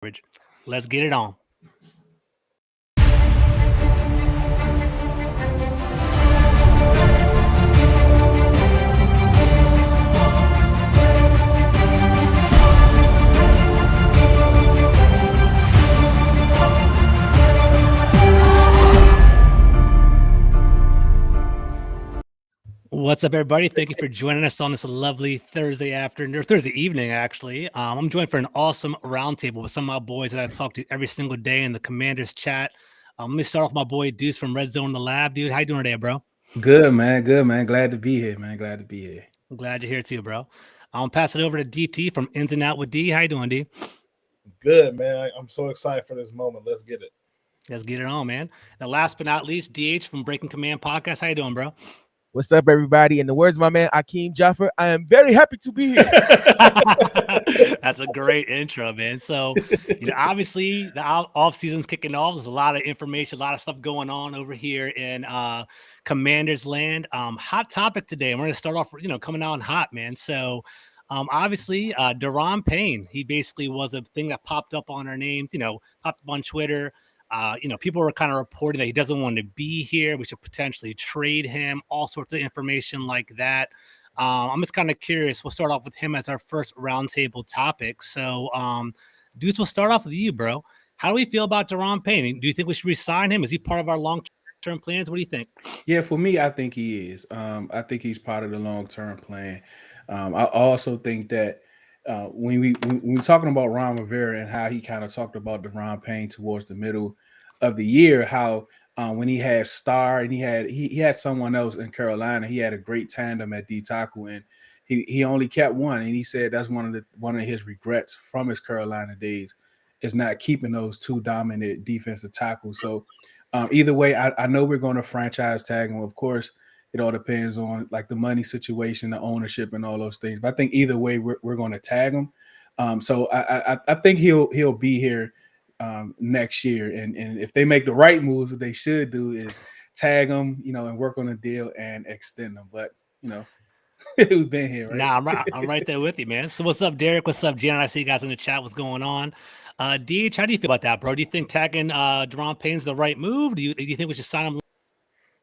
coverage. Let's get it on. What's up, everybody? Thank you for joining us on this lovely Thursday afternoon, or Thursday evening, actually. I'm joined for an awesome roundtable with some of my boys that I talk to every single day in the Commanders chat. Let me start off with my boy Deuce from Red Zone the Lab. Dude, how you doing today, bro? Good, man. Good, man. Glad to be here, man. Glad to be here. I'm glad you're here too, bro. I'm pass it over to DT from Ins and Out with D. How you doing, D? Good, man. I'm so excited for this moment. Let's get it. Let's get it on, man. And last but not least, DH from Breaking Command Podcast. How you doing, bro? What's up, everybody? In the words of my man Akeem Jaffer, I am very happy to be here. That's a great intro, man. So, obviously the off season's kicking off. There's a lot of information, a lot of stuff going on over here in Commanders land. Hot topic today. And we're going to start off, coming out hot, man. So, obviously, Daron Payne, he basically was a thing that popped up on our names, popped up on Twitter. People were kind of reporting that he doesn't want to be here. We should potentially trade him, all sorts of information like that. I'm just kind of curious. We'll start off with him as our first roundtable topic. So, Deuce, we'll start off with you, bro. How do we feel about Daron Payne? Do you think we should resign him? Is he part of our long-term plans? What do you think? Yeah, for me, I think he is. I think he's part of the long-term plan. I also think that when we're talking about Ron Rivera and how he kind of talked about Daron Payne towards the middle of the year, how when he had Star and he had someone else in Carolina, he had a great tandem at D tackle, and he only kept one, and he said that's one of his regrets from his Carolina days is not keeping those two dominant defensive tackles. So either way, I know we're going to franchise tag him. Of course, it all depends on like the money situation, the ownership, and all those things. But I think either way, we're going to tag him. So I think he'll be here next year. And if they make the right moves, what they should do is tag him, and work on a deal and extend them. But we've been here, right? Nah, I'm right there with you, man. So what's up, Derek? What's up, Jen? I see you guys in the chat. What's going on? DH, how do you feel about that, bro? Do you think tagging Daron Payne's the right move? Do you think we should sign him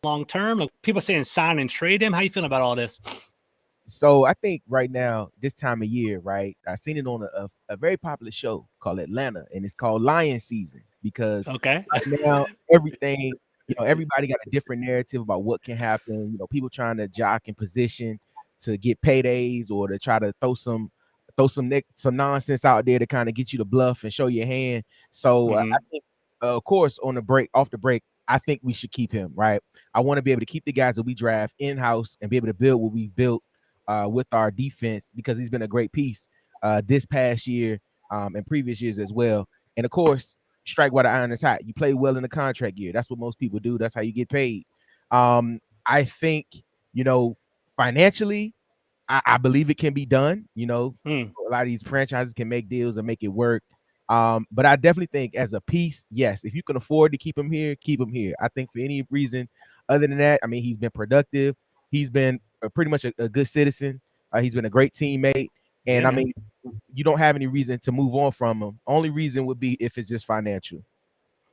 long term? Like people saying sign and trade him. How you feeling about all this? So I think right now, this time of year, right? I seen it on a very popular show called Atlanta, and it's called Lion Season because right now everything, everybody got a different narrative about what can happen. People trying to jock in position to get paydays or to try to throw some nonsense out there to kind of get you to bluff and show your hand. So I think, of course, off the break, I think we should keep him, right? I want to be able to keep the guys that we draft in-house and be able to build what we've built with our defense because he's been a great piece this past year and previous years as well. And, of course, strike while the iron is hot. You play well in the contract year. That's what most people do. That's how you get paid. I think, financially, I believe it can be done. A lot of these franchises can make deals and make it work. But I definitely think as a piece, yes, if you can afford to keep him here, keep him here. I think for any reason other than that, I mean, he's been productive. He's been pretty much a good citizen. He's been a great teammate. And I mean, you don't have any reason to move on from him. Only reason would be if it's just financial.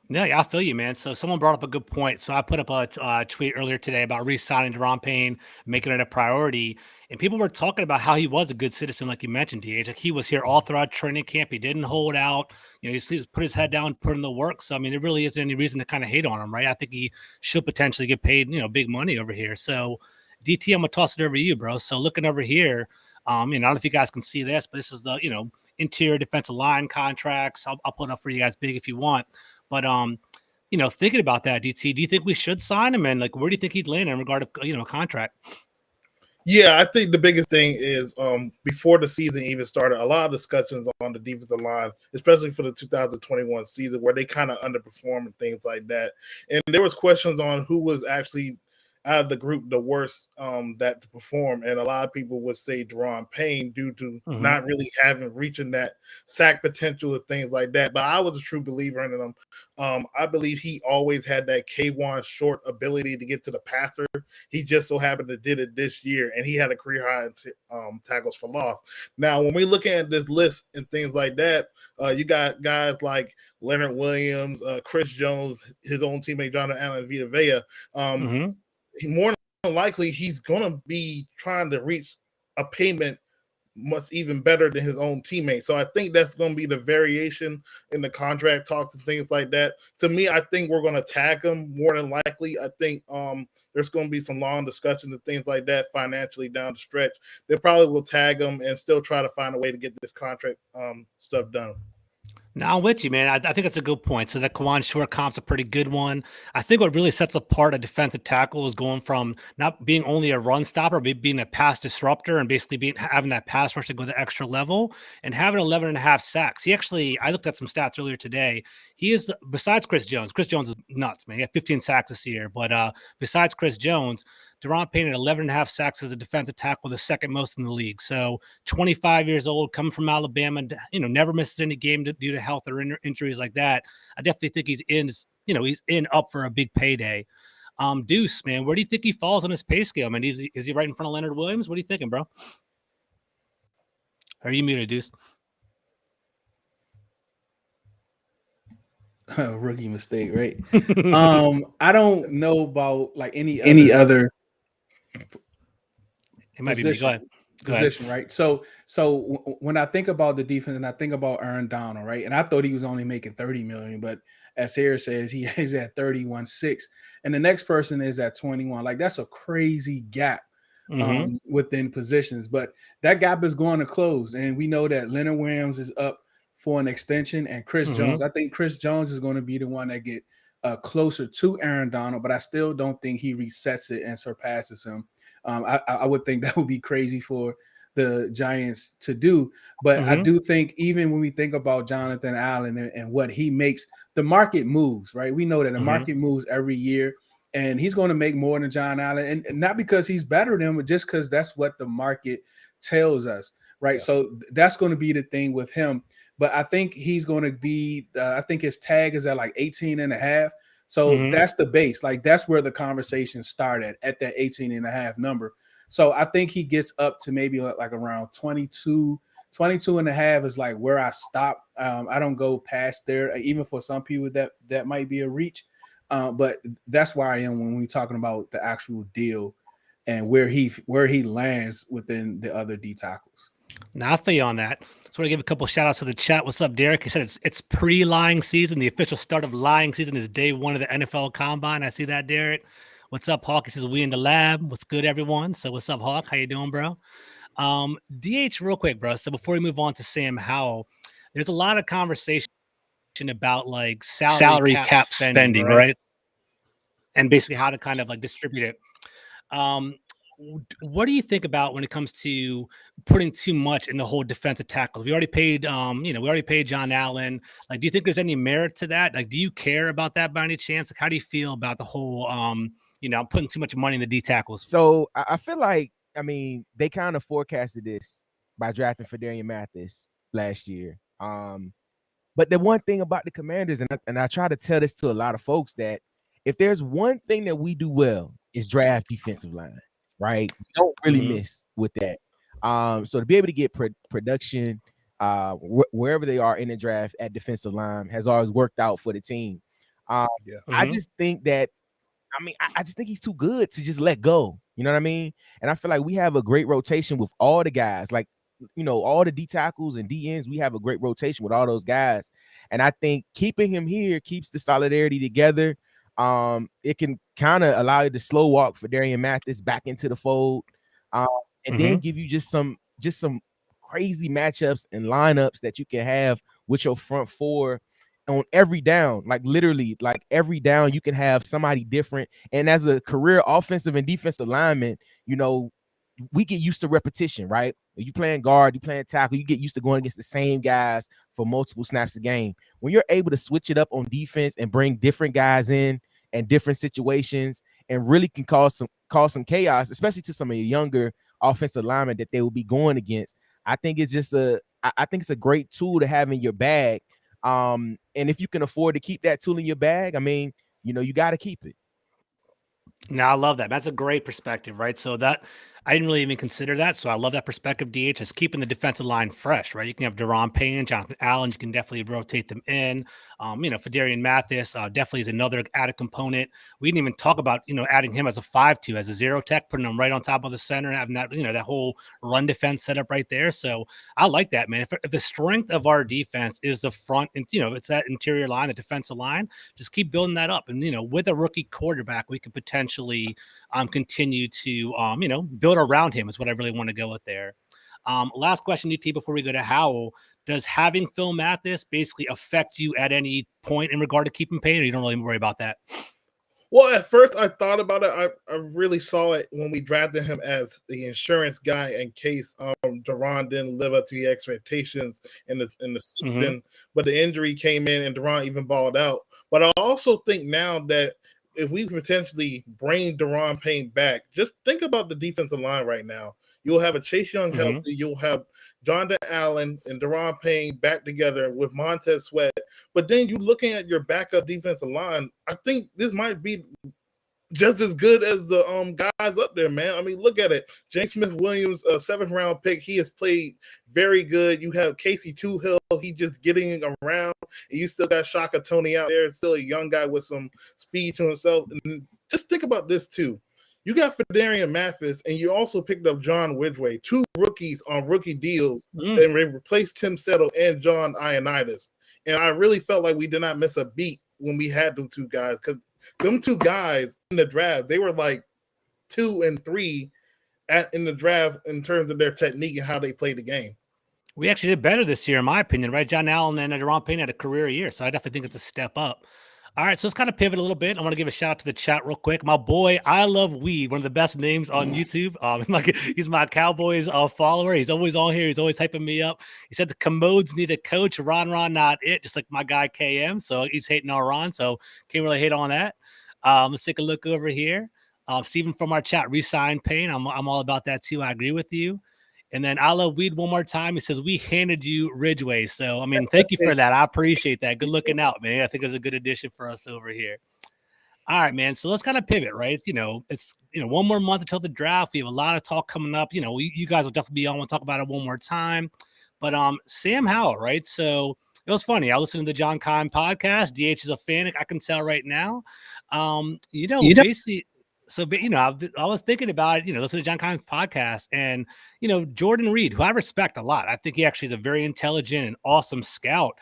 Yeah, I feel you, man. So someone brought up a good point. So I put up a tweet earlier today about re-signing Daron Payne, making it a priority. And people were talking about how he was a good citizen, like you mentioned, DH. Like he was here all throughout training camp. He didn't hold out. He put his head down, put in the work. So, I mean, there really isn't any reason to kind of hate on him, right? I think he should potentially get paid, big money over here. So, DT, I'm going to toss it over to you, bro. So looking over here, I don't know if you guys can see this, but this is the, interior defensive line contracts. I'll put it up for you guys big if you want. But, thinking about that, DT, do you think we should sign him? And like, where do you think he'd land in regard to, a contract? Yeah, I think the biggest thing is before the season even started, a lot of discussions on the defensive line, especially for the 2021 season, where they kind of underperform and things like that. And there was questions on who was actually out of the group the worst that to perform, and a lot of people would say Daron Payne due to not really reaching that sack potential and things like that. But I was a true believer in him. I believe he always had that K1 short ability to get to the passer. He just so happened to did it this year, and he had a career high in tackles for loss. Now, when we're looking at this list and things like that, you got guys like Leonard Williams, Chris Jones, his own teammate Jonathan Allen Vita Vea. More than likely, he's going to be trying to reach a payment much even better than his own teammate. So I think that's going to be the variation in the contract talks and things like that. To me, I think we're going to tag him more than likely. I think there's going to be some long discussions and things like that financially down the stretch. They probably will tag him and still try to find a way to get this contract stuff done. Now I'm with you, man. I think that's a good point. So that Kawan Short comp's a pretty good one. I think what really sets apart a defensive tackle is going from not being only a run stopper, but being a pass disruptor and basically having that pass rush to go the extra level and having 11.5 sacks. He actually, I looked at some stats earlier today. He is, besides Chris Jones is nuts, man. He had 15 sacks this year. But besides Chris Jones, Daron Payne at 11.5 sacks as a defensive tackle, the second most in the league. So 25 years old, coming from Alabama, never misses any game due to health or injuries like that. I definitely think he's in up for a big payday. Deuce, man, where do you think he falls on his pay scale, man? Is he right in front of Leonard Williams? What are you thinking, bro? Are you muted, Deuce? Rookie mistake, right? I don't know about like any other it might position, be position, right? So when I think about the defense and I think about Aaron Donald, right? And I thought he was only making $30 million, but as Harris says, he is at 31.6, and the next person is at 21. Like that's a crazy gap within positions, but that gap is going to close, and we know that Leonard Williams is up for an extension, and Chris Jones. I think Chris Jones is going to be the one that get closer to Aaron Donald, but I still don't think he resets it and surpasses him. I would think that would be crazy for the Giants to do, but I do think even when we think about Jonathan Allen and what he makes, the market moves, right? We know that the market moves every year, and he's going to make more than John Allen, and not because he's better than him, but just because that's what the market tells us, right? Yeah. So that's going to be the thing with him. But I think he's going to be, I think his tag is at like 18.5. So that's the base. Like that's where the conversation started at that 18.5 number. So I think he gets up to maybe like around 22.5 is like where I stop. I don't go past there, even for some people that might be a reach. But that's where I am when we're talking about the actual deal and where he lands within the other D tackles. Now I feel you on that. So I want to give a couple shout outs to the chat. What's up, Derek? He said it's pre-lying season. The official start of lying season is day 1 of the NFL Combine. I see that, Derek. What's up, Hawk? He says we in the lab. What's good, everyone? So what's up, Hawk? How you doing, bro? DH, real quick, bro. So before we move on to Sam Howell, there's a lot of conversation about like salary cap spending, right? And basically how to kind of like distribute it. What do you think about when it comes to putting too much in the whole defensive tackles? We already paid, John Allen. Like, do you think there's any merit to that? Like, do you care about that by any chance? Like, how do you feel about the whole, putting too much money in the D tackles? So I feel like, they kind of forecasted this by drafting Fedarian Mathis last year. But the one thing about the Commanders, and I try to tell this to a lot of folks, that if there's one thing that we do well is draft defensive line. Right, we don't really miss with that. So to be able to get production wherever they are in the draft at defensive line has always worked out for the team. I just think that, I just think he's too good to just let go. You know what I mean? And I feel like we have a great rotation with all the guys, like all the D tackles and D ends. We have a great rotation with all those guys, and I think keeping him here keeps the solidarity together. It can kind of allow you to slow walk for Fedarian Mathis back into the fold, and then give you just some crazy matchups and lineups that you can have with your front four on every down. Like literally, like every down you can have somebody different. And as a career offensive and defensive lineman, we get used to repetition, right? You playing guard, you playing tackle, you get used to going against the same guys for multiple snaps a game. When you're able to switch it up on defense and bring different guys in and different situations and really can cause some chaos, especially to some of the younger offensive linemen that they will be going against. I think it's just I think it's a great tool to have in your bag. And if you can afford to keep that tool in your bag, I mean, you got to keep it. Now, I love that. That's a great perspective, right? So that I didn't really even consider that. So I love that perspective, DH, is keeping the defensive line fresh, right? You can have Daron Payne, Jonathan Allen. You can definitely rotate them in. Fadarian Mathis definitely is another added component. We didn't even talk about, adding him as a 5-2, as a zero tech, putting him right on top of the center, having that, that whole run defense set up right there. So I like that, man. If the strength of our defense is the front, and, it's that interior line, the defensive line, just keep building that up. And, with a rookie quarterback, we could potentially continue to, build around him is what I really want to go with there. Last question, UT, before we go to Howell. Does having Phil Mathis basically affect you at any point in regard to keeping Payne, or you don't really worry about that? Well, at first I thought about it. I really saw it when we drafted him as the insurance guy in case Daron didn't live up to the expectations in the season. Mm-hmm. But the injury came in and Daron even balled out. But I also think now that if we potentially bring Daron Payne back, just think about the defensive line right now. You'll have a Chase Young healthy. You'll have Jonathan Allen and Daron Payne back together with Montez Sweat. But then you're looking at your backup defensive line. I think this might be just as good as the guys up there, man. I mean, look at it. James Smith-Williams, a 7th-round pick. He has played very good. You have Casey Toohill. He just getting around. And you still got Shaka Tony out there. Still a young guy with some speed to himself. And just think about this, too. You got Fadarian Mathis, and you also picked up John Widgway, 2 rookies on rookie deals, and replaced Tim Settle and John Ioannidis. And I really felt like we did not miss a beat when we had those 2 guys, because them 2 guys in the draft, they were like 2 and 3 in the draft in terms of their technique and how they played the game. We actually did better this year, in my opinion, right? John Allen and Daron Payne had a career year, so I definitely think it's a step up. All right, so let's kind of pivot a little bit. I want to give a shout out to the chat real quick. My boy, I Love Weed, one of the best names on YouTube. He's my Cowboys follower. He's always on here. He's always hyping me up. He said the Commodes need a coach. Ron, not it, just like my guy KM. So he's hating on Ron, so can't really hate on that. Let's take a look over here. Steven from our chat, re-sign Payne. I'm all about that too. I agree with you. And then I Love Weed one more time. He says, we handed you Ridgeway. So, I mean, thank you for that. I appreciate that. Good looking out, man. I think it's a good addition for us over here. All right, man. So let's kind of pivot, right? It's, one more month until the draft. We have a lot of talk coming up. You guys will definitely be on. We'll talk about it one more time. But Sam Howell, right? So it was funny. I listened to the John Kime podcast. DH is a fan. I can tell right now. Basically... So, I was thinking about it, listening to John Kime's podcast, and, Jordan Reed, who I respect a lot. I think he actually is a very intelligent and awesome scout.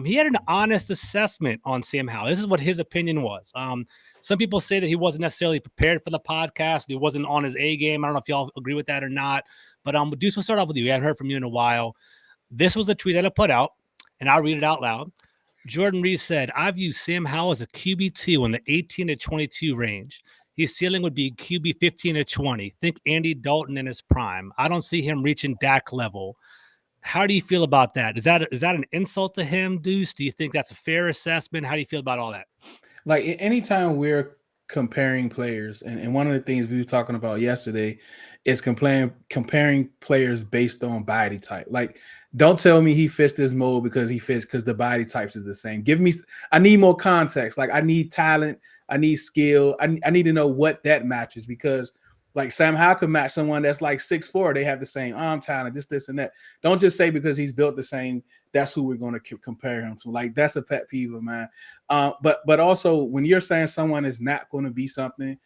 He had an honest assessment on Sam Howell. This is what his opinion was. Some people say that he wasn't necessarily prepared for the podcast. He wasn't on his A game. I don't know if y'all agree with that or not. But Deuce, we'll start off with you. We haven't heard from you in a while. This was the tweet that I put out, and I'll read it out loud. Jordan Reed said, I view Sam Howell as a QB2 in the 18 to 22 range. His ceiling would be QB 15 to 20. Think Andy Dalton in his prime. I don't see him reaching Dak level. How do you feel about that? Is that an insult to him, Deuce? Do you think that's a fair assessment? How do you feel about all that? Like, anytime we're comparing players, and one of the things we were talking about yesterday is comparing players based on body type. Like, don't tell me he fits this mold because the body types is the same. I need more context. Like, I need talent. I need skill. I need to know what that matches, because like Sam Howell could match someone that's like 6'4". They have the same arm talent, this, and that. Don't just say because he's built the same, that's who we're going to compare him to. Like, that's a pet peeve of mine. But also when you're saying someone is not going to be something,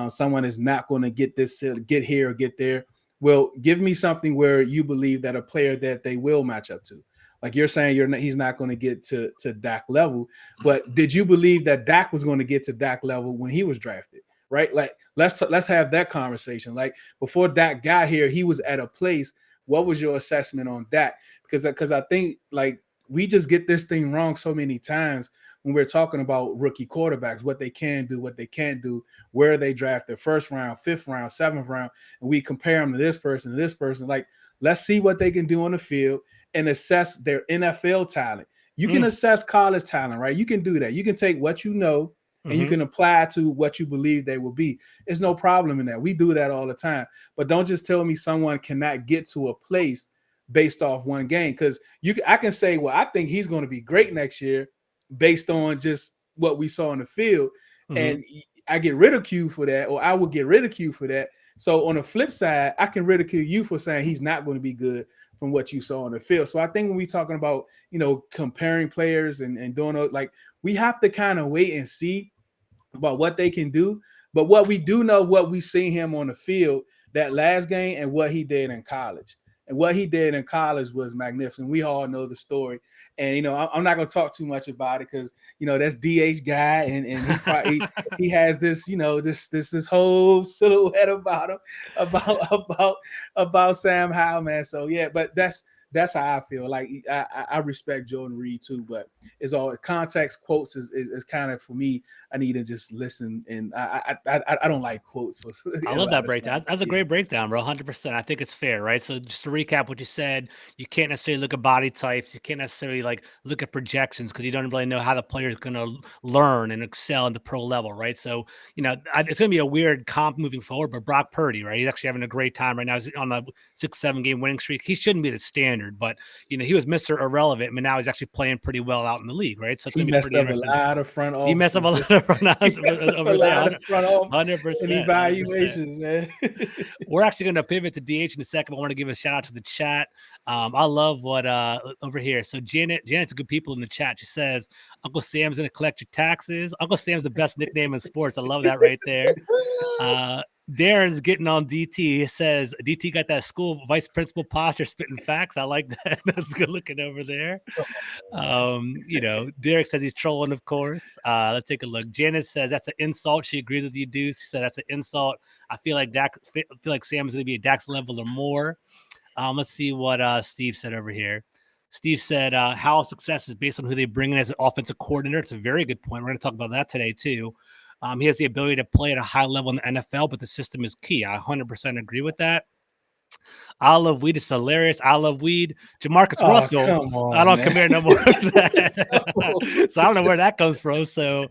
someone is not going to get here or get there. Well, give me something where you believe that a player that they will match up to. Like you're saying, he's not going to get to Dak level, but did you believe that Dak was going to get to Dak level when he was drafted? Right? Like, let's have that conversation. Like, before Dak got here, he was at a place. What was your assessment on Dak? Because I think, like, we just get this thing wrong so many times when we're talking about rookie quarterbacks, what they can do, what they can't do, where they draft their 1st round, 5th round, 7th round, and we compare them to this person. Like, let's see what they can do on the field and assess their NFL talent. You can assess college talent, right? You can do that. You can take what you know and you can apply to what you believe they will be. There's no problem in that. We do that all the time. But don't just tell me someone cannot get to a place based off one game, because I can say, well, I think he's going to be great next year based on just what we saw in the field, and I get ridiculed for that, or I will get ridiculed for that. So on the flip side, I can ridicule you for saying he's not going to be good from what you saw on the field. So I think when we talking about, comparing players and doing it, like, we have to kind of wait and see about what they can do. But what we do know, what we seen him on the field that last game and what he did in college. And what he did in college was magnificent. We all know the story. And, I'm not going to talk too much about it because, that's DH guy. And he probably, he has this, this whole silhouette about him, about Sam Howell, man. So, yeah, but that's how I feel. Like, I respect Jordan Reed too, but it's all context. Quotes is kind of, for me, I need to just listen, and I don't like quotes. I love that breakdown. That's a great breakdown, bro. 100%. I think it's fair, right? So just to recap what you said, you can't necessarily look at body types. You can't necessarily look at projections because you don't really know how the player is going to learn and excel at the pro level, right? So, it's going to be a weird comp moving forward, but Brock Purdy, right? He's actually having a great time right now. He's on a 6-7 game winning streak. He shouldn't be the standard, but, he was Mr. Irrelevant, but now he's actually playing pretty well out in the league, right? So it's going to be pretty interesting. A lot of front office. He messed up a lot of front office over there. 100%. Evaluations, 100%. Man. We're actually going to pivot to DH in a second. I want to give a shout out to the chat. I love what over here. So Janet's a good people in the chat. She says, Uncle Sam's going to collect your taxes. Uncle Sam's the best nickname in sports. I love that right there. Darren's getting on DT. He says DT got that school vice principal posture, spitting facts. I like that. That's good looking over there. Derek says he's trolling, of course. Let's take a look. Janice says that's an insult. She agrees with you, Deuce. She said that's an insult. I feel like Sam is going to be a Dax level or more. Let's see what Steve said over here. Steve said Howell's success is based on who they bring in as an offensive coordinator. It's a very good point. We're going to talk about that today too. He has the ability to play at a high level in the NFL, but the system is key. I 100% agree with that. I love weed. It's hilarious. I love weed. Jamarcus Russell. I don't compare no more to that. So I don't know where that comes from. So,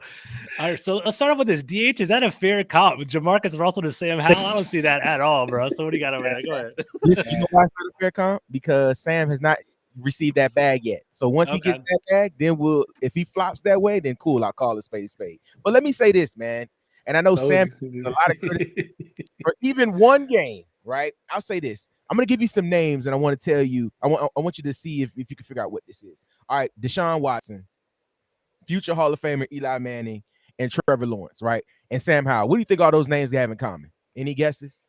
all right. So let's start off with this. DH, is that a fair comp with Jamarcus Russell to Sam Howell? I don't see that at all, bro. So what do you got over there? Go ahead. You know why it's not a fair comp? Because Sam has not received that bag yet. So once he gets that bag, then if he flops that way, then cool, I'll call it spade a spade. But let me say this, man. And I know Sam has a lot of criticism for even one game, right? I'll say this. I'm going to give you some names, and I want to tell you, I want you to see if you can figure out what this is. All right, Deshaun Watson, future Hall of Famer Eli Manning, and Trevor Lawrence, right? And Sam Howell. What do you think all those names have in common? Any guesses?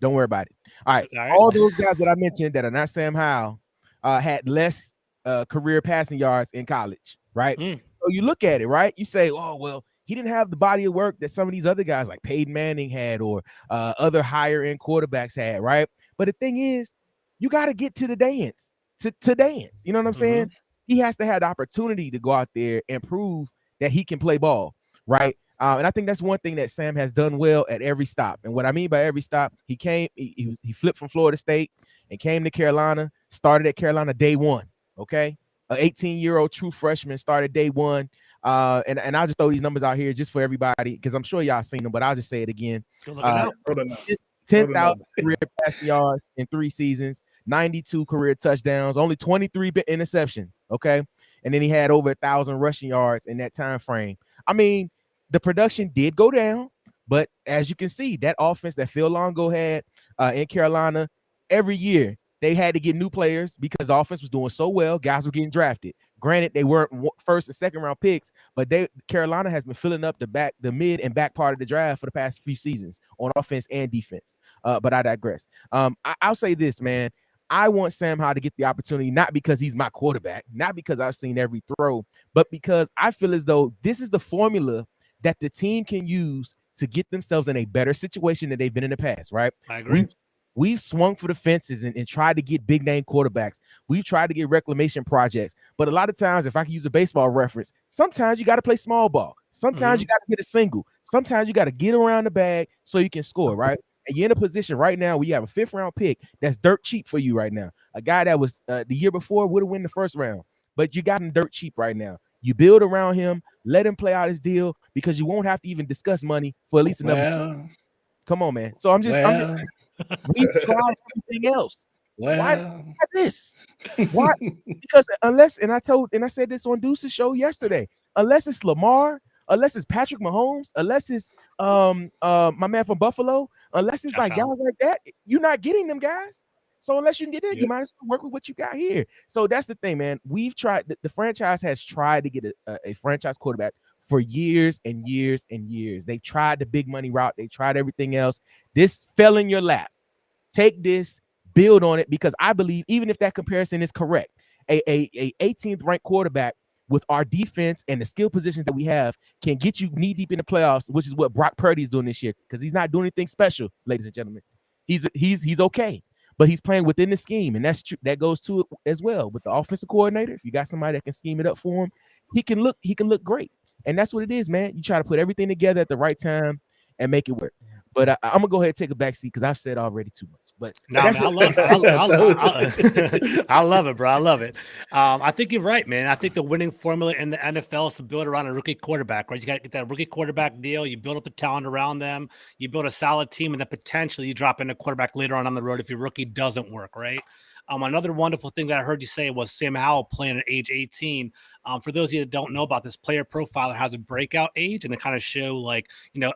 Don't worry about it. All right. All those guys that I mentioned that are not Sam Howell had less career passing yards in college, right? So you look at it, right? You say, oh, well, he didn't have the body of work that some of these other guys like Peyton Manning had or other higher end quarterbacks had, right? But the thing is, you got to get to the dance, to dance. You know what I'm saying? He has to have the opportunity to go out there and prove that he can play ball, right? And I think that's one thing that Sam has done well at every stop. And what I mean by every stop, he flipped from Florida State and came to Carolina, started at Carolina day one, okay? An 18-year-old true freshman started day one. And I'll just throw these numbers out here just for everybody because I'm sure y'all seen them, but I'll just say it again. 10,000 career passing yards in 3 seasons, 92 career touchdowns, only 23 interceptions, okay? And then he had over 1,000 rushing yards in that time frame. I mean, the production did go down, but as you can see, that offense that Phil Longo had in Carolina, every year they had to get new players because the offense was doing so well. Guys were getting drafted. Granted, they weren't first and second round picks, but Carolina has been filling up the mid and back part of the draft for the past few seasons on offense and defense. But I digress. I'll say this, man. I want Sam Howell to get the opportunity, not because he's my quarterback, not because I've seen every throw, but because I feel as though this is the formula that the team can use to get themselves in a better situation than they've been in the past, right? I agree. We've swung for the fences and tried to get big name quarterbacks. We've tried to get reclamation projects. But a lot of times, if I can use a baseball reference, sometimes you got to play small ball. Sometimes you got to hit a single. Sometimes you got to get around the bag so you can score, right? And you're in a position right now where you have a 5th round pick that's dirt cheap for you right now. A guy that was the year before would have won the 1st round, but you got him dirt cheap right now. You build around him, let him play out his deal, because you won't have to even discuss money for at least another 2. Come on, man. So I'm just saying, we've tried everything else. Why this? Why? Because unless, and I said this on Deuce's show yesterday, unless it's Lamar, unless it's Patrick Mahomes, unless it's my man from Buffalo, unless it's like guys like that, you're not getting them guys. So unless you can get in, you might as well work with what you got here. So that's the thing, man. We've tried, the franchise has tried to get a franchise quarterback for years and years and years. They tried the big money route. They tried everything else. This fell in your lap. Take this, build on it, because I believe even if that comparison is correct, a 18th ranked quarterback with our defense and the skill positions that we have can get you knee deep in the playoffs, which is what Brock Purdy is doing this year, because he's not doing anything special, ladies and gentlemen. He's okay, but he's playing within the scheme, and that's true. That goes to it as well with the offensive coordinator. If you got somebody that can scheme it up for him, he can look great, and that's what it is, man. You try to put everything together at the right time and make it work. But I'm gonna go ahead and take a back seat because I've said already too much. But no, man, I love it, bro. I love it. I think you're right, man. I think the winning formula in the NFL is to build around a rookie quarterback, right? You got to get that rookie quarterback deal. You build up the talent around them. You build a solid team, and then potentially you drop in a quarterback later on the road if your rookie doesn't work, right? Another wonderful thing that I heard you say was Sam Howell playing at age 18. For those of you that don't know about this, Player Profiler has a breakout age, and they kind of show like,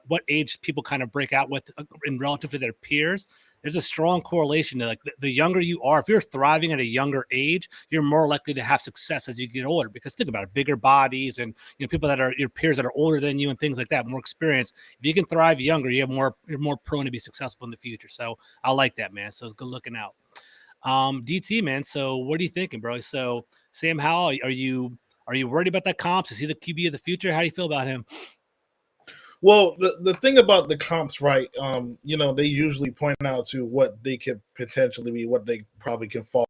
what age people kind of break out with in relative to their peers. There's a strong correlation to like the younger you are. If you're thriving at a younger age, you're more likely to have success as you get older, because think about it, bigger bodies and people that are your peers that are older than you and things like that, more experience. If you can thrive younger, you're more prone to be successful in the future. So I like that, man. So it's good looking out. DT, man. So what are you thinking, bro? So Sam Howell, are you worried about that comps? Is he the QB of the future? How do you feel about him? Well, the thing about the comps, right? They usually point out to what they could potentially be, what they probably can fall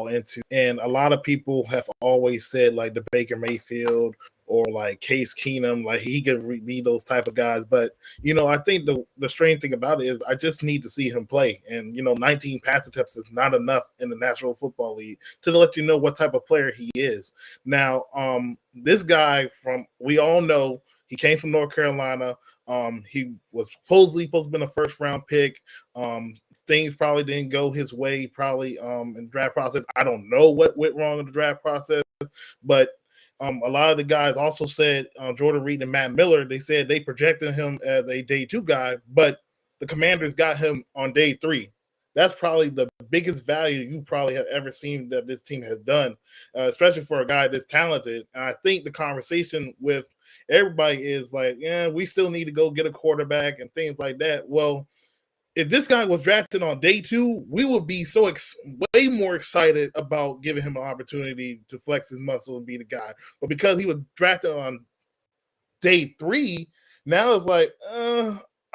into. And a lot of people have always said like the Baker Mayfield or like Case Keenum, like he could be those type of guys. But, I think the strange thing about it is I just need to see him play. And, 19 pass attempts is not enough in the National Football League to let you know what type of player he is. Now, this guy we all know, he came from North Carolina. He was supposed to be a first-round pick. Things probably didn't go his way, probably in the draft process. I don't know what went wrong in the draft process, but a lot of the guys also said, Jordan Reed and Matt Miller, they said they projected him as a day 2 guy, but the Commanders got him on day 3. That's probably the biggest value you probably have ever seen that this team has done, especially for a guy this talented. And I think the conversation with everybody is like, yeah, we still need to go get a quarterback and things like that. Well, if this guy was drafted on day 2, we would be way more excited about giving him an opportunity to flex his muscle and be the guy. But because he was drafted on day 3, now it's like,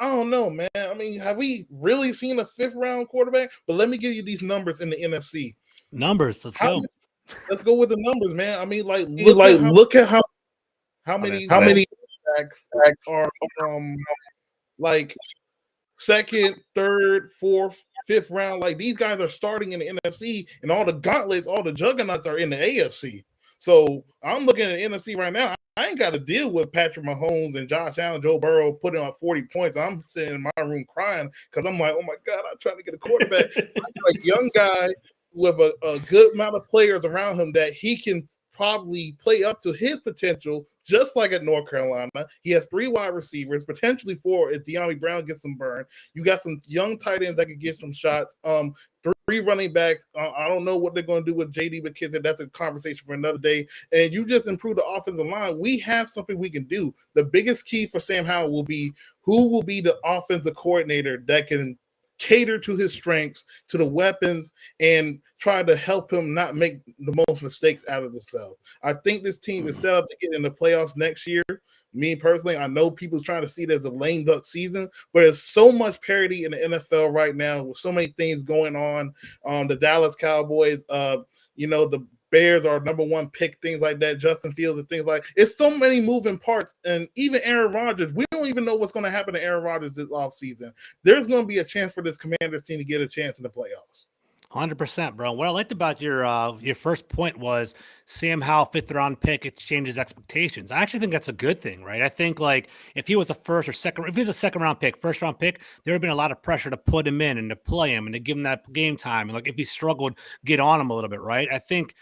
I don't know, man. I mean, have we really seen a 5th-round quarterback? But let me give you these numbers in the NFC. Numbers, let's go. Let's go with the numbers, man. I mean, look at how many sacks are like 2nd, 3rd, 4th, 5th round. Like these guys are starting in the NFC, and all the gauntlets, all the juggernauts are in the AFC. So I'm looking at the NFC right now. I ain't got to deal with Patrick Mahomes and Josh Allen, Joe Burrow putting on 40 points. I'm sitting in my room crying because I'm like, oh my God, I'm trying to get a quarterback. A young guy with a good amount of players around him that he can probably play up to his potential, just like at North Carolina. He has 3 wide receivers, potentially 4 if De'Ami Brown gets some burn. You got some young tight ends that could get some shots. 3 running backs. I don't know what they're going to do with J.D. McKissick. That's a conversation for another day. And you just improve the offensive line. We have something we can do. The biggest key for Sam Howell will be who will be the offensive coordinator that can cater to his strengths, to the weapons, and try to help him not make the most mistakes out of themselves. I think this team is set up to get in the playoffs next year. Me personally, I know people's trying to see it as a lame duck season, but there's so much parity in the NFL right now with so many things going on. The Dallas Cowboys, the Bears are number 1 pick, things like that, Justin Fields and things like it's so many moving parts. And even Aaron Rodgers, we don't even know what's going to happen to Aaron Rodgers this offseason. There's going to be a chance for this Commanders team to get a chance in the playoffs. 100%, bro. What I liked about your first point was Sam Howell, 5th-round pick. It changes expectations. I actually think that's a good thing, right? I think like if he was a if he was a 2nd-round pick, 1st-round pick, there would have been a lot of pressure to put him in and to play him and to give him that game time. And like if he struggled, get on him a little bit, right? I think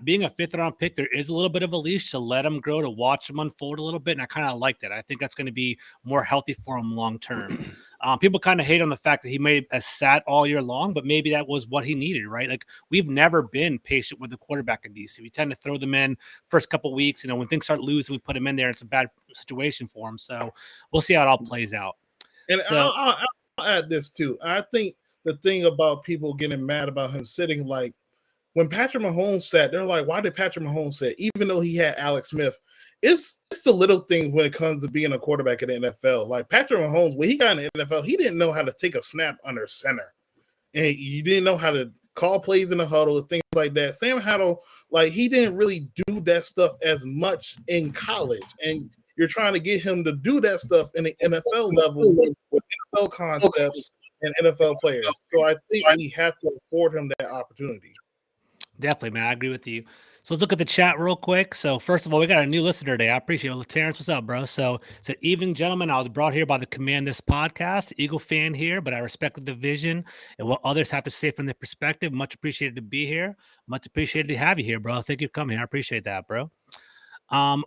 being a 5th-round pick, there is a little bit of a leash to let him grow, to watch him unfold a little bit, and I kind of like that. I think that's going to be more healthy for him long term. People kind of hate on the fact that he may have sat all year long, but maybe that was what he needed, right? Like we've never been patient with the quarterback in DC. We tend to throw them in first couple weeks. When things start losing, we put him in there. It's a bad situation for him. So we'll see how it all plays out. And I'll add this too. I think the thing about people getting mad about him sitting, like when Patrick Mahomes sat, they're like, why did Patrick Mahomes sit? Even though he had Alex Smith, it's the little things when it comes to being a quarterback in the NFL. Like Patrick Mahomes, when he got in the NFL, he didn't know how to take a snap under center. And he didn't know how to call plays in the huddle, things like that. Sam Howell, like he didn't really do that stuff as much in college. And you're trying to get him to do that stuff in the NFL level with NFL concepts and NFL players. So I think we have to afford him that opportunity. Definitely, man. I agree with you. So let's look at the chat real quick. So first of all, we got a new listener today. I appreciate it. Terrence, what's up, bro? So evening, gentlemen. I was brought here by the Command This podcast. Eagle fan here, but I respect the division and what others have to say from their perspective. Much appreciated to be here. Much appreciated to have you here, bro. Thank you for coming. I appreciate that, bro.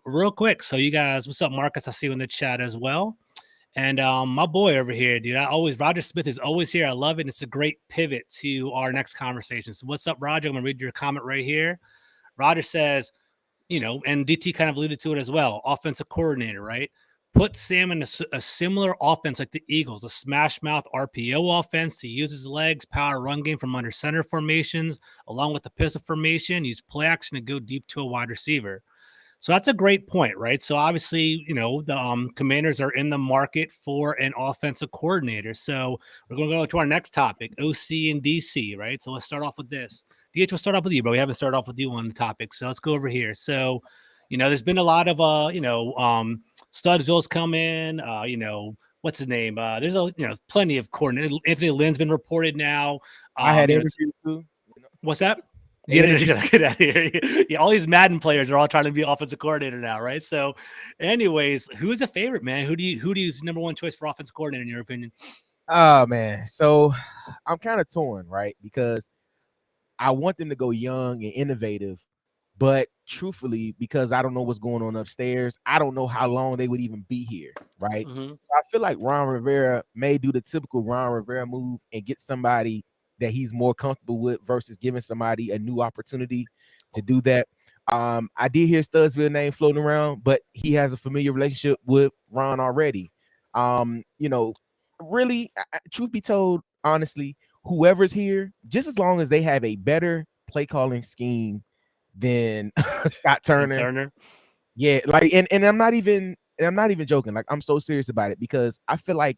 Real quick. So you guys, what's up, Marcus? I see you in the chat as well. And my boy over here, dude, Roger Smith is always here. I love it. And it's a great pivot to our next conversation. So what's up, Roger? I'm going to read your comment right here. Roger says, and DT kind of alluded to it as well, offensive coordinator, right? Put Sam in a similar offense like the Eagles, a smash mouth RPO offense to use his legs, power run game from under center formations, along with the pistol formation, use play action to go deep to a wide receiver. So that's a great point, right? So obviously, the Commanders are in the market for an offensive coordinator. So we're going to go to our next topic, OC and DC, right? So let's start off with this. DH, we'll start off with you, bro. We haven't started off with you on the topic. So let's go over here. So, there's been a lot of, Studesville's come in, what's his name? There's plenty of coordinators. Anthony Lynn's been reported now. I had interviews too. What's that? Yeah, get out of here. Yeah, all these Madden players are all trying to be offensive coordinator now, right? So, anyways, who's a favorite, man? Who do you number one choice for offensive coordinator in your opinion? Oh man, so I'm kind of torn, right? Because I want them to go young and innovative, but truthfully, because I don't know what's going on upstairs, I don't know how long they would even be here, right? Mm-hmm. So I feel like Ron Rivera may do the typical Ron Rivera move and get somebody that he's more comfortable with versus giving somebody a new opportunity to do that. I did hear Studesville name floating around, but he has a familiar relationship with Ron already. Really, truth be told, honestly, whoever's here, just as long as they have a better play calling scheme than Scott Turner. Yeah, like and I'm not even joking. Like I'm so serious about it because I feel like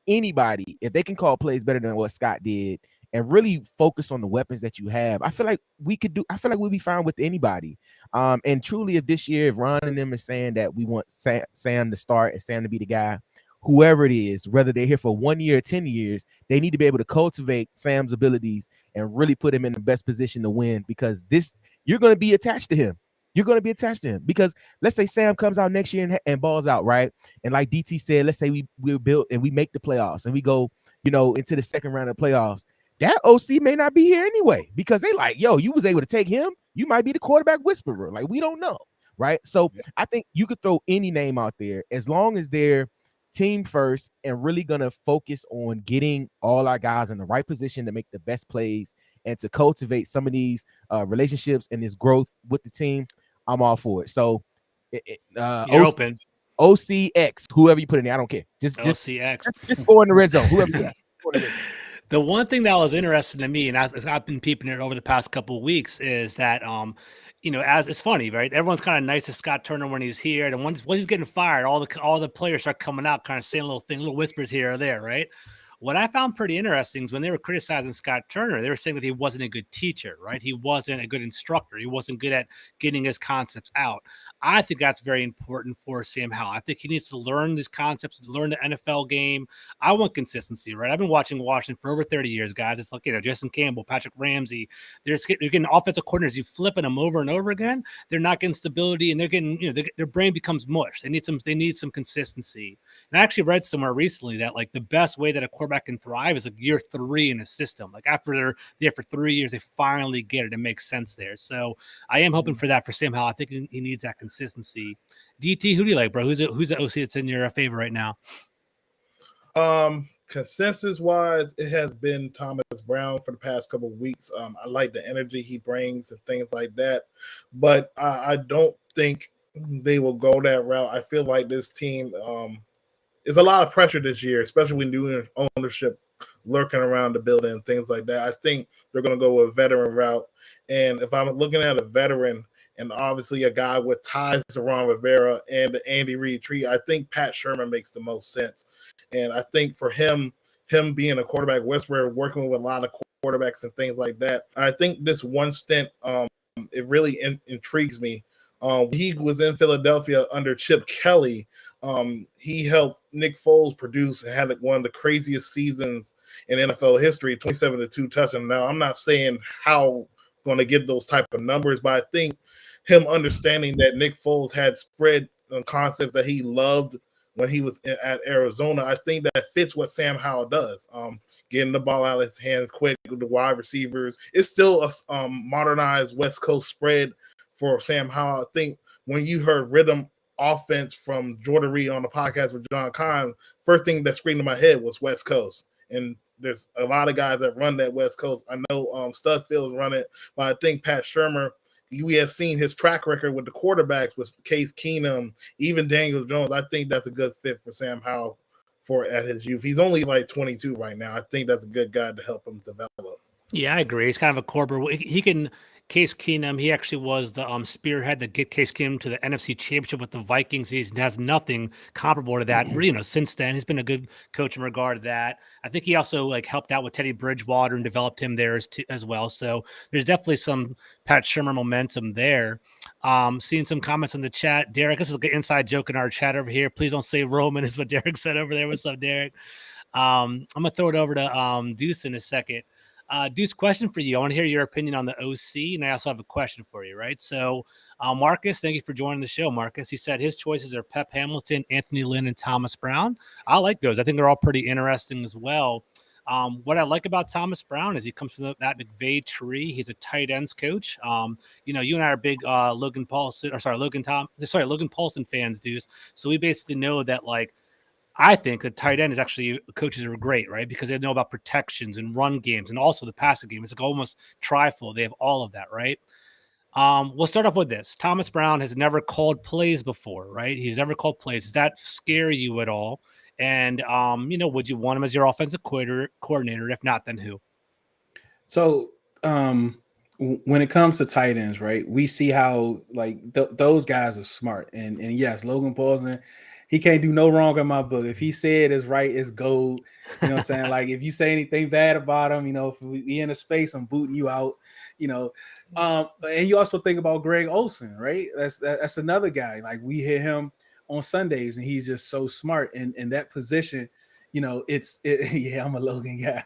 anybody, if they can call plays better than what Scott did and really focus on the weapons that you have, I feel like we'll be fine with anybody. And truly, if Ron and them are saying that we want Sam to start and Sam to be the guy, whoever it is, whether they're here for 1 year or 10 years, they need to be able to cultivate Sam's abilities and really put him in the best position to win because you're going to be attached to him. You're going to be attached to him because let's say Sam comes out next year and balls out, right? And like DT said, let's say we're built and we make the playoffs and we go, into the second round of playoffs. That OC may not be here anyway because they like, yo, you was able to take him. You might be the quarterback whisperer. Like, we don't know, right? So I think you could throw any name out there as long as they're team first and really going to focus on getting all our guys in the right position to make the best plays and to cultivate some of these relationships and this growth with the team. I'm all for it. So you're open. OCX, whoever you put in there, I don't care. Just OCX. Just go in the red zone. Whoever. The one thing that was interesting to me, and I've been peeping it over the past couple of weeks, is that as it's funny, right? Everyone's kind of nice to Scott Turner when he's here, and once he's getting fired, all the players start coming out, kind of saying little whispers here or there, right? What I found pretty interesting is when they were criticizing Scott Turner, they were saying that he wasn't a good teacher, right? He wasn't a good instructor. He wasn't good at getting his concepts out. I think that's very important for Sam Howell. I think he needs to learn these concepts, learn the NFL game. I want consistency, right? I've been watching Washington for over 30 years, guys. It's like, Justin Campbell, Patrick Ramsey. They're getting offensive coordinators. You flipping them over and over again. They're not getting stability, and they're getting, their brain becomes mush. They need some consistency. And I actually read somewhere recently that like the best way that a quarterback can thrive is like year 3 in a system. Like after they're there for 3 years, they finally get it. It makes sense there. So I am hoping for that for Sam Howell. I think he needs that consistency. DT, who do you like, bro? Who's the OC that's in your favor right now? Consensus wise, it has been Thomas Brown for the past couple of weeks. I like the energy he brings and things like that, but I don't think they will go that route. I feel like this team is a lot of pressure this year, especially when new ownership lurking around the building and things like that. I think they're going to go with a veteran route. And if I'm looking at a veteran and obviously a guy with ties to Ron Rivera and the Andy Reid tree, I think Pat Shermer makes the most sense. And I think for him being a quarterback whisperer, working with a lot of quarterbacks and things like that, I think this one stint, it really intrigues me. He was in Philadelphia under Chip Kelly. He helped Nick Foles produce and had one of the craziest seasons in NFL history, 27-2 touchdowns. Now, I'm not saying how going to get those type of numbers, but I think him understanding that Nick Foles had spread concepts that he loved when he was at Arizona, I think that fits what Sam Howell does. Getting the ball out of his hands quick with the wide receivers. It's still a modernized West Coast spread for Sam Howell. I think when you heard rhythm offense from Jordan Reed on the podcast with John Kahn, first thing that screamed in my head was West Coast. And there's a lot of guys that run that West Coast. I know Studfield's run it, but I think Pat Shermer, we have seen his track record with the quarterbacks with Case Keenum, even Daniel Jones. I think that's a good fit for Sam Howell at his youth. He's only like 22 right now. I think that's a good guy to help him develop. Yeah, I agree. He's kind of a corporate. He can Case Keenum. He actually was the spearhead that get Case Keenum to the NFC Championship with the Vikings. He has nothing comparable to that. Since then, he's been a good coach in regard to that. I think he also helped out with Teddy Bridgewater and developed him there as well. So there's definitely some Pat Shermer momentum there. Seeing some comments in the chat. Derek, this is an inside joke in our chat over here. Please don't say Roman is what Derek said over there. What's up, Derek? I'm gonna throw it over to Deuce in a second. Deuce, question for you. I want to hear your opinion on the OC, and I also have a question for you, right? So, Marcus, thank you for joining the show, Marcus. He said his choices are Pep Hamilton, Anthony Lynn, and Thomas Brown. I like those. I think they're all pretty interesting as well. What I like about Thomas Brown is he comes from that McVay tree. He's a tight ends coach. You and I are big Logan Paulson fans, Deuce. So we basically know that I think the tight end is actually coaches are great, right? Because they know about protections and run games and also the passing game. It's almost trifle. They have all of that, right? We'll start off with this. Thomas Brown has never called plays before, right? He's never called plays. Does that scare you at all? And, would you want him as your offensive coordinator? If not, then who? So when it comes to tight ends, right, we see how those guys are smart. And yes, Logan Paulson, he can't do no wrong in my book. If he said it's right, it's gold. You know what I'm saying? If you say anything bad about him, if we in a space, I'm booting you out. And you also think about Greg Olsen, right? That's another guy. We hear him on Sundays, and he's just so smart. And in that position, yeah, I'm a Logan guy.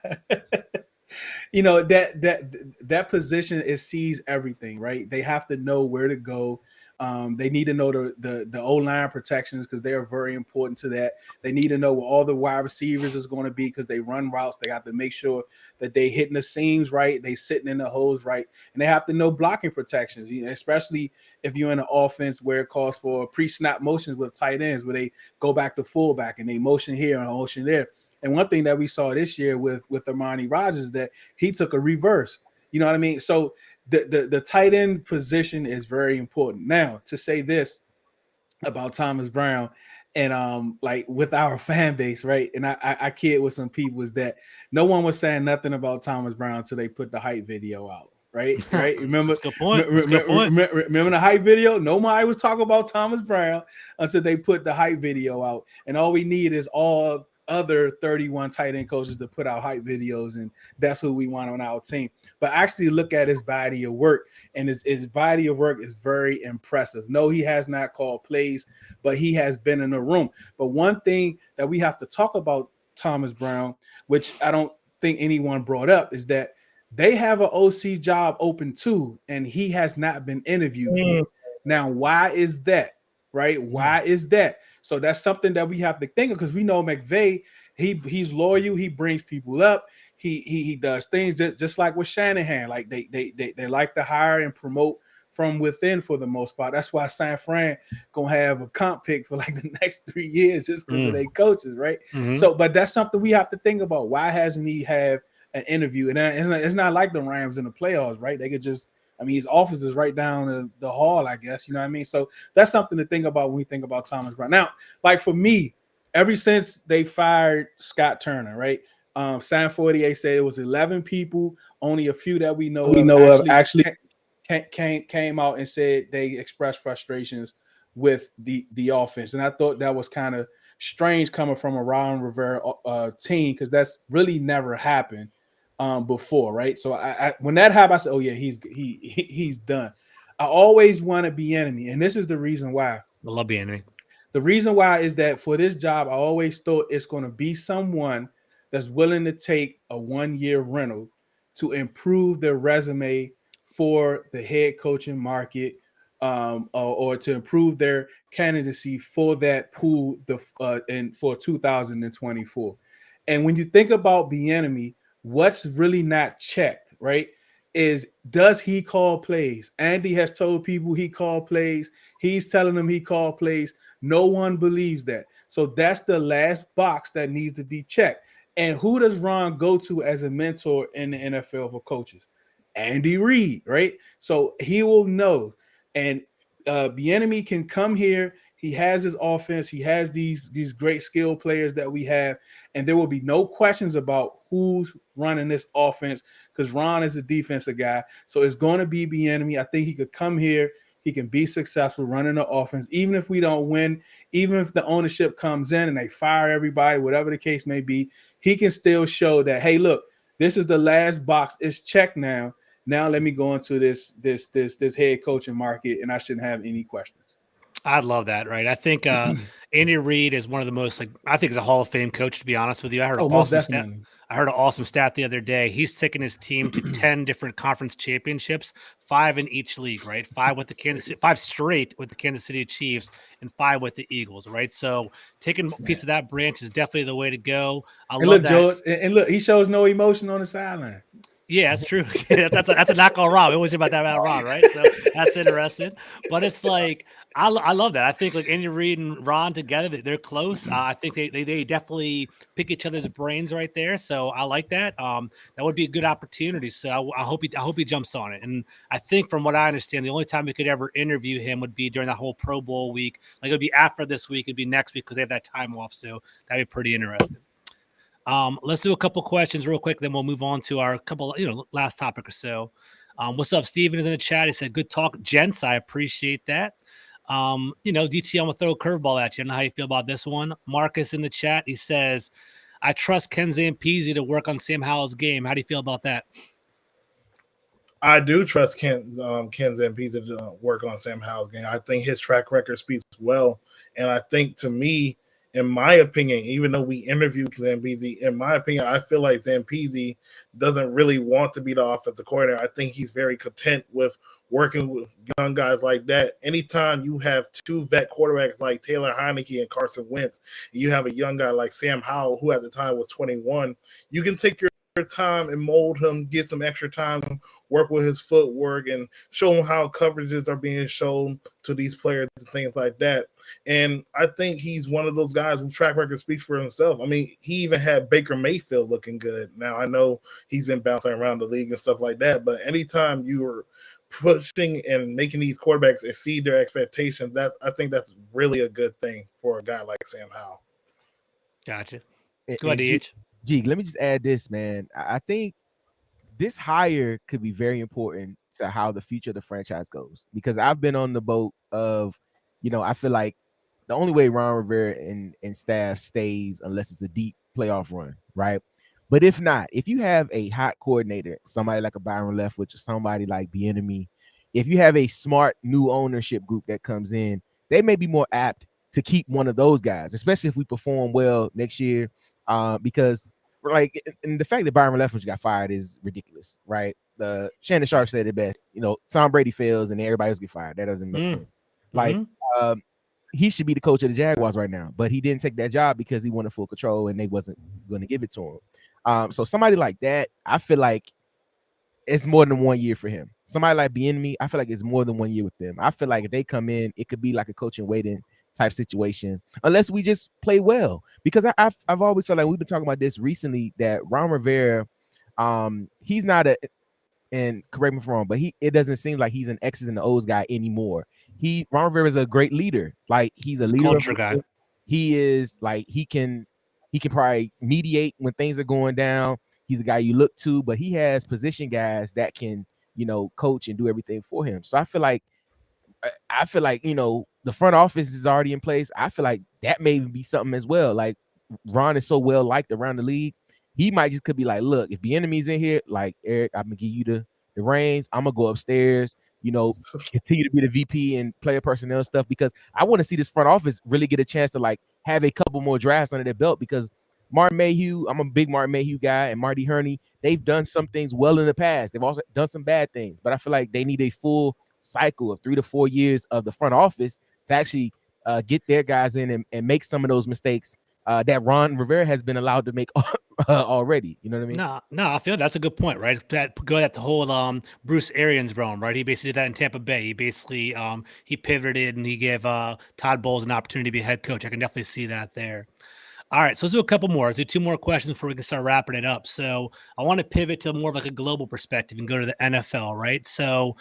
That position, it sees everything, right? They have to know where to go. They need to know the O-line protections because they are very important to that. They need to know where all the wide receivers is going to be because they run routes. They have to make sure that they hitting the seams right, they sitting in the holes right, and they have to know blocking protections, especially if you're in an offense where it calls for pre-snap motions with tight ends where they go back to fullback and they motion here and motion there. And one thing that we saw this year with Armani Rogers is that he took a reverse. You know what I mean? So the tight end position is very important. Now, to say this about Thomas Brown and with our fan base, right? And I kid with some people is that no one was saying nothing about Thomas Brown until they put the hype video out. Right. Remember? That's a good point. Remember the hype video? Nobody was talking about Thomas Brown until they put the hype video out. And all we need is all other 31 tight end coaches to put out hype videos, and that's who we want on our team. But actually look at his body of work, and his body of work is very impressive. No, he has not called plays, but he has been in the room. But one thing that we have to talk about Thomas Brown, which I don't think anyone brought up, is that they have an OC job open too, and he has not been interviewed for it. Now, why is that? Right? Why is that? So that's something that we have to think of, because we know McVay, he's loyal, he brings people up, he does things just like with Shanahan. Like they like to hire and promote from within for the most part. That's why San Fran gonna have a comp pick for like the next 3 years just because of their coaches, right? So, but that's something we have to think about. Why hasn't he have an interview? And it's not like the Rams in the playoffs, right? They could just, I mean, his office is right down the hall, I guess. You know what I mean? So that's something to think about when we think about Thomas Brown. Now, like for me, ever since they fired Scott Turner, right? Sam 48 said it was 11 people, only a few that we know of actually came out and said they expressed frustrations with the offense. And I thought that was kind of strange coming from a Ron Rivera team, because that's really never happened before, right? So I when that happened, I said, oh yeah, he's done. I always want to be enemy, and this is the reason why. I love being enemy. The reason why is that for this job, I always thought it's going to be someone that's willing to take a 1-year rental to improve their resume for the head coaching market, or to improve their candidacy for that pool for 2024. And when you think about Bieniemy, what's really not checked, right, is does he call plays? Andy has told people he called plays. He's telling them he called plays. No one believes that. So that's the last box that needs to be checked. And who does Ron go to as a mentor in the NFL for coaches? Andy Reid, right? So he will know. And Bieniemy can come here. He has his offense. He has these great skill players that we have, and there will be no questions about who's running this offense, because Ron is a defensive guy. So it's going to be Bieniemy. I think he could come here. He can be successful running the offense, even if we don't win, even if the ownership comes in and they fire everybody, whatever the case may be. He can still show that, hey, look, this is the last box. It's checked now. Now let me go into this head coaching market, and I shouldn't have any questions. I'd love that, right? I think Andy Reid is one of the most, I think he's a Hall of Fame coach, to be honest with you. I heard an awesome stat the other day. He's taken his team to 10 different conference championships, 5 in each league, right? 5 straight with the Kansas City Chiefs, and 5 with the Eagles, right? So taking a piece of that branch is definitely the way to go. George, and look, he shows no emotion on the sideline. Yeah, that's true. that's a knock on Ron. We always hear about that about Ron, right? So that's interesting. But it's like I love that. I think like Andy Reid and Ron together, they're close. I think they definitely pick each other's brains right there. So I like that. That would be a good opportunity. So I hope he jumps on it. And I think from what I understand, the only time we could ever interview him would be during that whole Pro Bowl week. Like it would be after this week. It'd be next week because they have that time off. So that'd be pretty interesting. Let's do a couple questions real quick, then we'll move on to our couple, last topic or so. What's up? Steven is in the chat. He said, good talk, gents. I appreciate that. DT, I'm going to throw a curveball at you. I don't know how you feel about this one. Marcus in the chat. He says, I trust Ken Zampese to work on Sam Howell's game. How do you feel about that? I do trust Ken Zampese to work on Sam Howell's game. I think his track record speaks well. And I think, to me, in my opinion, even though we interviewed Zampese, in my opinion, I feel like Zampese doesn't really want to be the offensive coordinator. I think he's very content with working with young guys like that. Anytime you have 2 vet quarterbacks like Taylor Heineke and Carson Wentz, and you have a young guy like Sam Howell, who at the time was 21, you can take your time and mold him, get some extra time, work with his footwork, and show him how coverages are being shown to these players and things like that. And I think he's one of those guys whose track record speaks for himself. I mean, he even had Baker Mayfield looking good. Now, I know he's been bouncing around the league and stuff like that, but anytime you are pushing and making these quarterbacks exceed their expectations, I think that's really a good thing for a guy like Sam Howell. Gotcha. Go ahead, DH. Gee, let me just add this, man. I think this hire could be very important to how the future of the franchise goes, because I've been on the boat of, I feel like the only way Ron Rivera and staff stays unless it's a deep playoff run, right? But if not, if you have a hot coordinator, somebody like a Byron Leftwich or somebody like Bieniemy, if you have a smart new ownership group that comes in, they may be more apt to keep one of those guys, especially if we perform well next year. Because like, and the fact that Byron Leftwich got fired is ridiculous, right? The Shannon Sharp said it best. Tom Brady fails and everybody else get fired. That doesn't make sense. Like, he should be the coach of the Jaguars right now, but he didn't take that job because he wanted full control and they wasn't going to give it to him. So somebody like that, I feel like it's more than 1 year for him. Somebody like Bieniemy, I feel like it's more than 1 year with them. I feel like if they come in, it could be like a coach and waiting type situation, unless we just play well. Because I've always felt like we've been talking about this recently that Ron Rivera, he's not and correct me if I'm wrong, but it doesn't seem like he's an X's and the O's guy anymore. Ron Rivera is a great leader. Like, he's a leader. Culture guy. He is like he can probably mediate when things are going down. He's a guy you look to, but he has position guys that can, coach and do everything for him. So I feel like the front office is already in place. I feel like that may be something as well. Like, Ron is so well liked around the league. He might just could be like, look, if the enemy's in here, like, Eric, I'm gonna give you the reins. I'm gonna go upstairs, continue to be the VP and player personnel stuff, because I want to see this front office really get a chance to like have a couple more drafts under their belt, because Martin Mayhew, I'm a big Martin Mayhew guy, and Marty Herney, they've done some things well in the past. They've also done some bad things, but I feel like they need a full cycle of 3 to 4 years of the front office to actually get their guys in and make some of those mistakes that Ron Rivera has been allowed to make already. You know what I mean? No, I feel that's a good point, right? Go at the whole Bruce Arians realm, right? He basically did that in Tampa Bay. He basically he pivoted and he gave Todd Bowles an opportunity to be a head coach. I can definitely see that there. All right, so let's do a couple more. Let's do 2 more questions before we can start wrapping it up. So I want to pivot to more of like a global perspective and go to the NFL, right? So,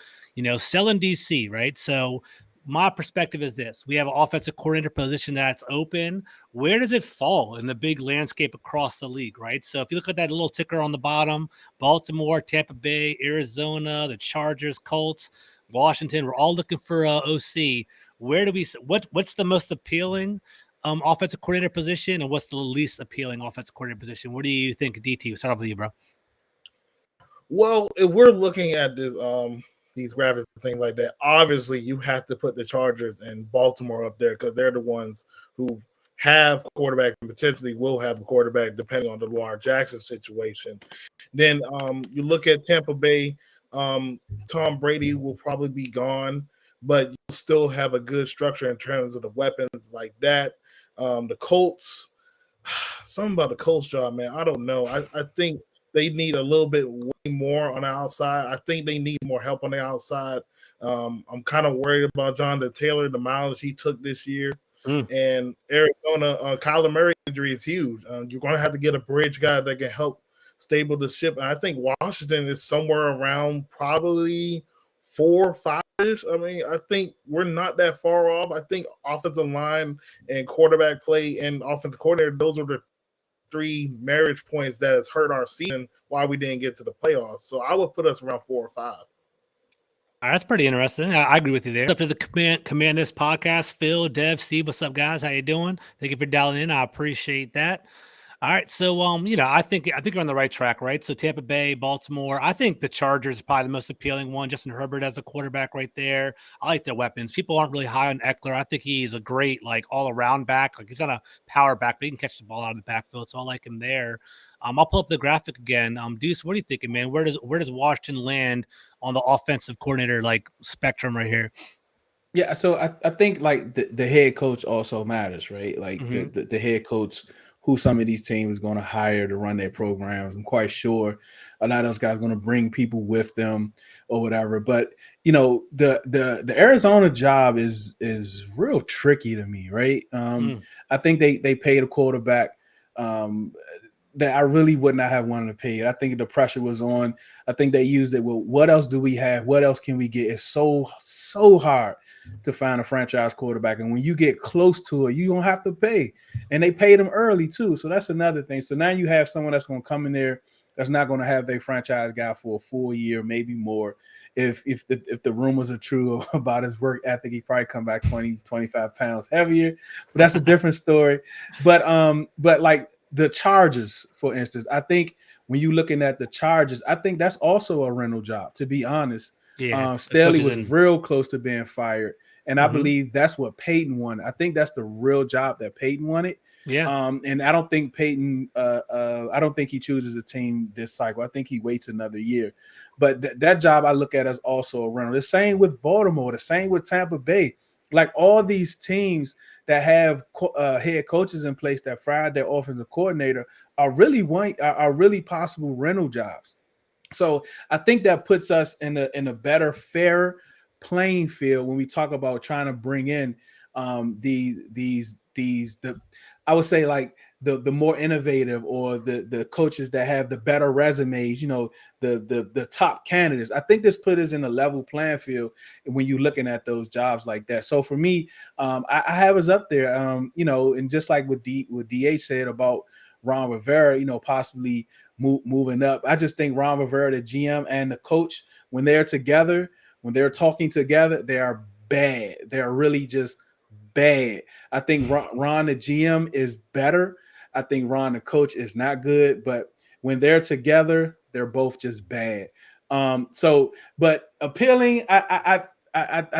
selling DC, right? So my perspective is this: we have an offensive coordinator position that's open. Where does it fall in the big landscape across the league, right? So if you look at that little ticker on the bottom, Baltimore, Tampa Bay, Arizona, the Chargers, Colts, Washington, we're all looking for OC. Where do we? What's the most appealing offensive coordinator position, and what's the least appealing offensive coordinator position? What do you think, DT? We'll start off with you, bro. Well, if we're looking at this, these graphics and things like that, obviously you have to put the Chargers and Baltimore up there because they're the ones who have quarterbacks and potentially will have the quarterback depending on the Lamar Jackson situation. Then you look at Tampa Bay, Tom Brady will probably be gone, but you still have a good structure in terms of the weapons like that. The Colts, something about the Colts job, man. I don't know. I think they need a little bit way more on the outside. I think they need more help on the outside. I'm kind of worried about Jonathan Taylor, the mileage he took this year. And Arizona, Kyler Murray injury is huge. You're going to have to get a bridge guy that can help stable the ship. And I think Washington is somewhere around probably 4 or 5-ish. I mean, I think we're not that far off. I think offensive line and quarterback play and offensive coordinator, those are the 3 marriage points that has hurt our season why we didn't get to the playoffs. So I would put us around 4 or 5. All right, that's pretty interesting. I agree with you there. Up to the Command This podcast, Phil, Dev, Steve, what's up, guys? How you doing? Thank you for dialing in. I appreciate that. All right, so I think you're on the right track, right? So Tampa Bay, Baltimore. I think the Chargers are probably the most appealing one. Justin Herbert as a quarterback right there. I like their weapons. People aren't really high on Eckler. I think he's a great like all-around back. Like, he's not a power back, but he can catch the ball out of the backfield. So I like him there. I'll pull up the graphic again. Deuce, what are you thinking, man? Where does Washington land on the offensive coordinator like spectrum right here? Yeah, so I think like the head coach also matters, right? Like the head coach, who some of these teams are going to hire to run their programs. I'm quite sure a lot of those guys are going to bring people with them or whatever. But the Arizona job is real tricky to me, right? I think they paid a quarterback that I really would not have wanted to pay. I think the pressure was on. I think they used it. Well, what else do we have? What else can we get? It's so hard to find a franchise quarterback. And when you get close to it, you don't have to pay. And they paid him early too. So that's another thing. So now you have someone that's going to come in there that's not going to have their franchise guy for a full year, maybe more. If the rumors are true about his work ethic, he probably come back 20, 25 pounds heavier. But that's a different story. But like the Chargers, for instance, I think when you're looking at the Chargers, I think that's also a rental job, to be honest. Yeah, Staley was real close to being fired. And I Mhm. believe that's what Payton wanted. I think that's the real job that Payton wanted. Yeah. And I don't think Payton, I don't think he chooses a team this cycle. I think he waits another year. But that job I look at as also a rental. The same with Baltimore, the same with Tampa Bay. Like all these teams that have head coaches in place that fired their offensive coordinator are really possible rental jobs. So I think that puts us in a better, fair playing field when we talk about trying to bring in I would say like the more innovative or the coaches that have the better resumes, you know, the top candidates. I think this put us in a level playing field when you're looking at those jobs like that. So for me, I have us up there, you know, and just like what DH said about Ron Rivera, you know, possibly moving up. I just think Ron Rivera, the GM and the coach, when they're together, when they're talking together, they are bad. They're really just bad. I think Ron the GM is better. I think Ron the coach is not good, but when they're together, they're both just bad. But appealing, I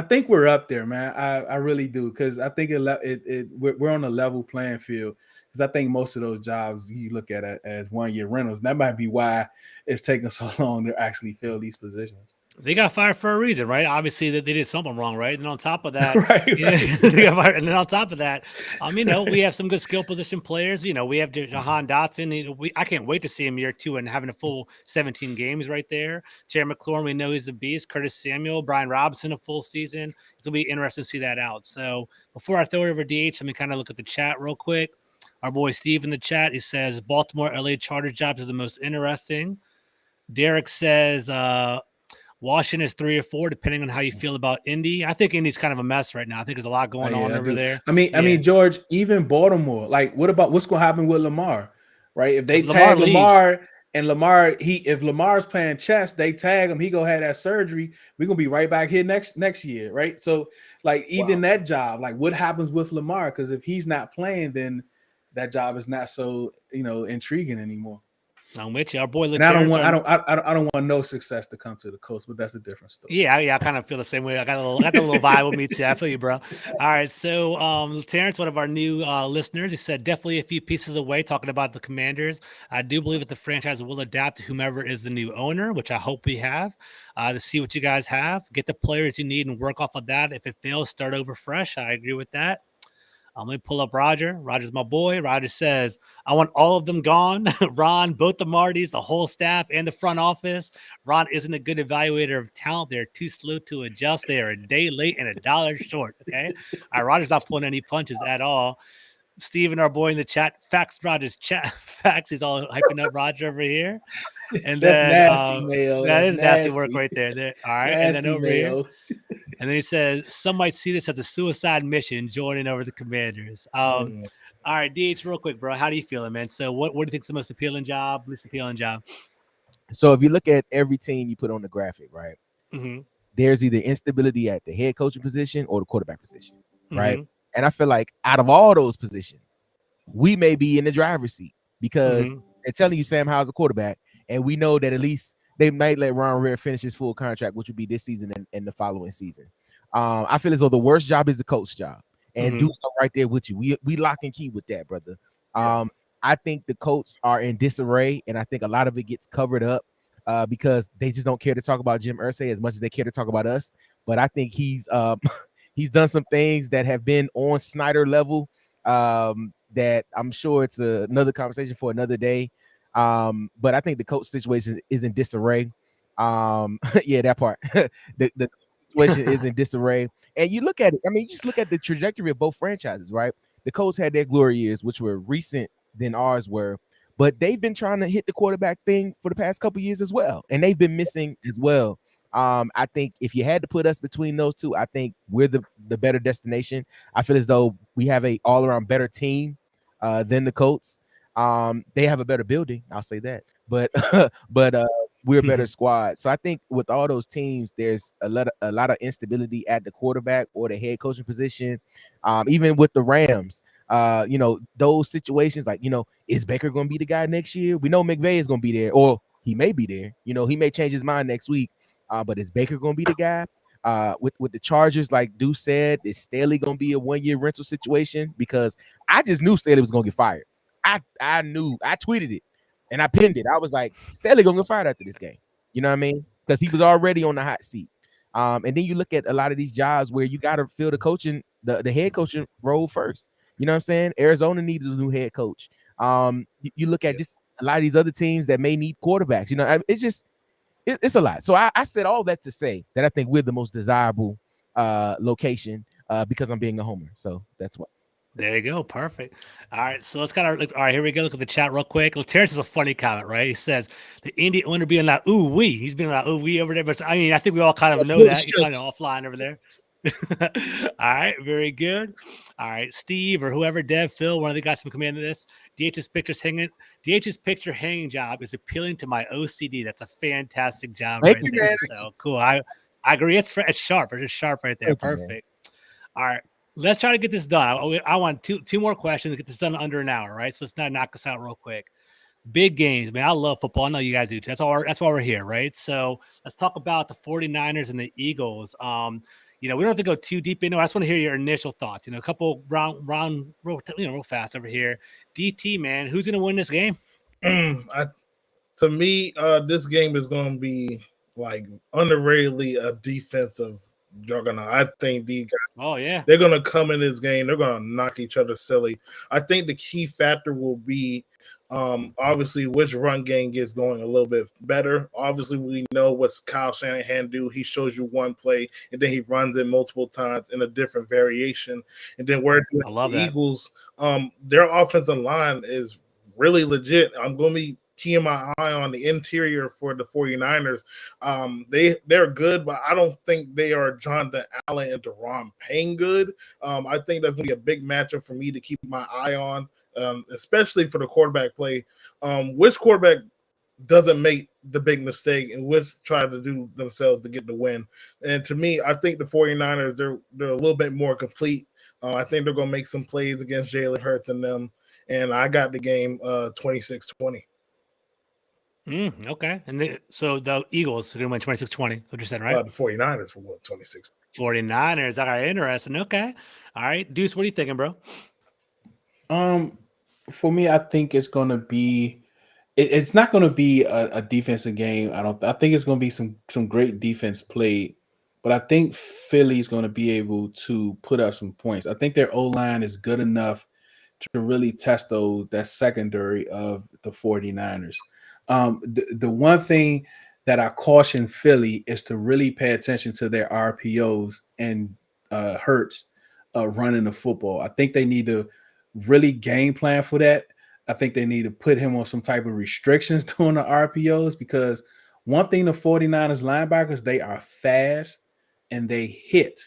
think we're up there, man. I really do, because I think we're on a level playing field. Because I think most of those jobs you look at it as 1 year rentals. And that might be why it's taking so long to actually fill these positions. They got fired for a reason, right? Obviously, that they did something wrong, right? And on top of that, They got fired. And then on top of that, you know, we have some good skill position players. You know, we have Jahan Dotson. You know, I can't wait to see him year 2 and having a full 17 games right there. Terry McLaurin, we know he's a beast. Curtis Samuel, Brian Robinson, a full season. It'll be interesting to see that out. So before I throw it over to DH, let me kind of look at the chat real quick. Our boy Steve in the chat, he says Baltimore LA Chargers jobs are the most interesting. Derek says Washington is 3 or 4, depending on how you feel about Indy. I think Indy's kind of a mess right now. I think there's a lot going on over there. I mean, George, even Baltimore, like what's going to happen with Lamar, right? If they tag Lamar and if Lamar's playing chess, they tag him, he go have that surgery. We're going to be right back here next year, right? So like even that job, like what happens with Lamar? Because if he's not playing, then that job is not so, you know, intriguing anymore. I'm with you. Our boy, and I don't want no success to come to the coast, but that's a different story. Yeah, I kind of feel the same way. I got the little vibe with me too. I feel you, bro. All right, so Terrence, one of our new listeners, he said definitely a few pieces away. Talking about the Commanders, I do believe that the franchise will adapt to whomever is the new owner, which I hope we have. To see what you guys have, get the players you need, and work off of that. If it fails, start over fresh. I agree with that. Let me pull up Roger. Roger's my boy. Roger says, I want all of them gone. Ron, both the Martys, the whole staff, and the front office. Ron isn't a good evaluator of talent. They're too slow to adjust. They are a day late and $1 short. Okay. All right. Roger's not pulling any punches at all. Steven, our boy in the chat, facts, Roger's chat. Facts. He's all hyping up Roger over here. And that's then nasty, Mayo. That is nasty work right there. All right. Nasty, and then over Mayo. here. And then he says, some might see this as a suicide mission, joining over the Commanders. All right, DH, real quick, bro. How do you feel, man? So what do you think is the most appealing job, least appealing job? So if you look at every team you put on the graphic, right, Mm-hmm. there's either instability at the head coaching position or the quarterback position, right? Mm-hmm. And I feel like out of all those positions, we may be in the driver's seat because they're telling you Sam Howell's a quarterback, and we know that at least they might let Ron Rivera finish his full contract, which would be this season and the following season. I feel as though the worst job is the coach job, and Deuce right there with you. We lock and key with that, brother. I think the Colts are in disarray, and I think a lot of it gets covered up because they just don't care to talk about Jim Irsay as much as they care to talk about us. But I think he's done some things that have been on Snyder level that I'm sure it's another conversation for another day. But I think the coach situation is in disarray. Yeah, that part. the situation is in disarray. And you look at it, I mean, you just look at the trajectory of both franchises, right? The Colts had their glory years, which were recent than ours were, but they've been trying to hit the quarterback thing for the past couple years as well, and they've been missing as well. I think if you had to put us between those two, I think we're the better destination. I feel as though we have a all-around better team than the Colts. They have a better building, I'll say that. but we're a better squad. So I think with all those teams, there's a lot of instability at the quarterback or the head coaching position. Even with the Rams, those situations, like, is Baker going to be the guy next year? We know McVay is going to be there, or he may be there. He may change his mind next week. But is Baker going to be the guy? With the Chargers, like Deuce said, is Staley going to be a 1-year rental situation? Because I just knew Staley was going to get fired. I knew. I tweeted it and I pinned it. I was like, Staley going to get fired after this game. You know what I mean? Because he was already on the hot seat. And then you look at a lot of these jobs where you got to fill the head coaching role first. You know what I'm saying? Arizona needs a new head coach. You look at just a lot of these other teams that may need quarterbacks. It's just it's a lot. So I said all that to say that I think we're the most desirable location because I'm being a homer. So that's what. There you go. Perfect. All right. So let's kind of look. All right, here we go. Look at the chat real quick. Well, Terrence is a funny comment, right? He says the Indian owner being like, ooh, wee. He's being like, ooh, wee over there. But I mean, I think we all kind of know that. He's kind of offline over there. All right. Very good. All right. Steve or whoever, Dev, Phil, one of the guys who commanded this. DH's picture hanging job is appealing to my OCD. That's a fantastic job. Thank right you, there. man. So cool. I agree. It's sharp. It's sharp right there. Thank you, perfect. All right. Let's try to get this done. I want two more questions to get this done under an hour, right? So let's not knock us out real quick. Big games, man. I love football. I know you guys do too. That's why we're here, right? So let's talk about the 49ers and the Eagles. We don't have to go too deep into it. I just want to hear your initial thoughts. A couple round real fast over here. DT, man, who's going to win this game? To me, this game is going to be like underratedly a defensive juggernaut. I think these guys, they're going to come in this game. They're going to knock each other silly. I think the key factor will be obviously which run game gets going a little bit better. Obviously, we know what's Kyle Shanahan do. He shows you one play, and then he runs it multiple times in a different variation. And then where the Eagles, their offensive line is really legit. I'm going to be keeping my eye on the interior for the 49ers. They're good, but I don't think they are Jonathan Allen and Daron Payne good. I think that's going to be a big matchup for me to keep my eye on, especially for the quarterback play. Which quarterback doesn't make the big mistake and which try to do themselves to get the win? And to me, I think the 49ers, they're a little bit more complete. I think they're going to make some plays against Jalen Hurts and them. And I got the game 26-20. Okay. And so the Eagles are going to win 26-20. What you said, right? The 49ers will win 26. 49ers. All right. Interesting. Okay. All right. Deuce, what are you thinking, bro? For me, I think it's going to be it's not going to be a defensive game. I think it's going to be some great defense played, but I think Philly's going to be able to put up some points. I think their O-line is good enough to really test that secondary of the 49ers. The one thing that I caution Philly is to really pay attention to their RPOs and Hurts running the football. I think they need to really game plan for that. I think they need to put him on some type of restrictions during the RPOs, because one thing the 49ers linebackers, they are fast and they hit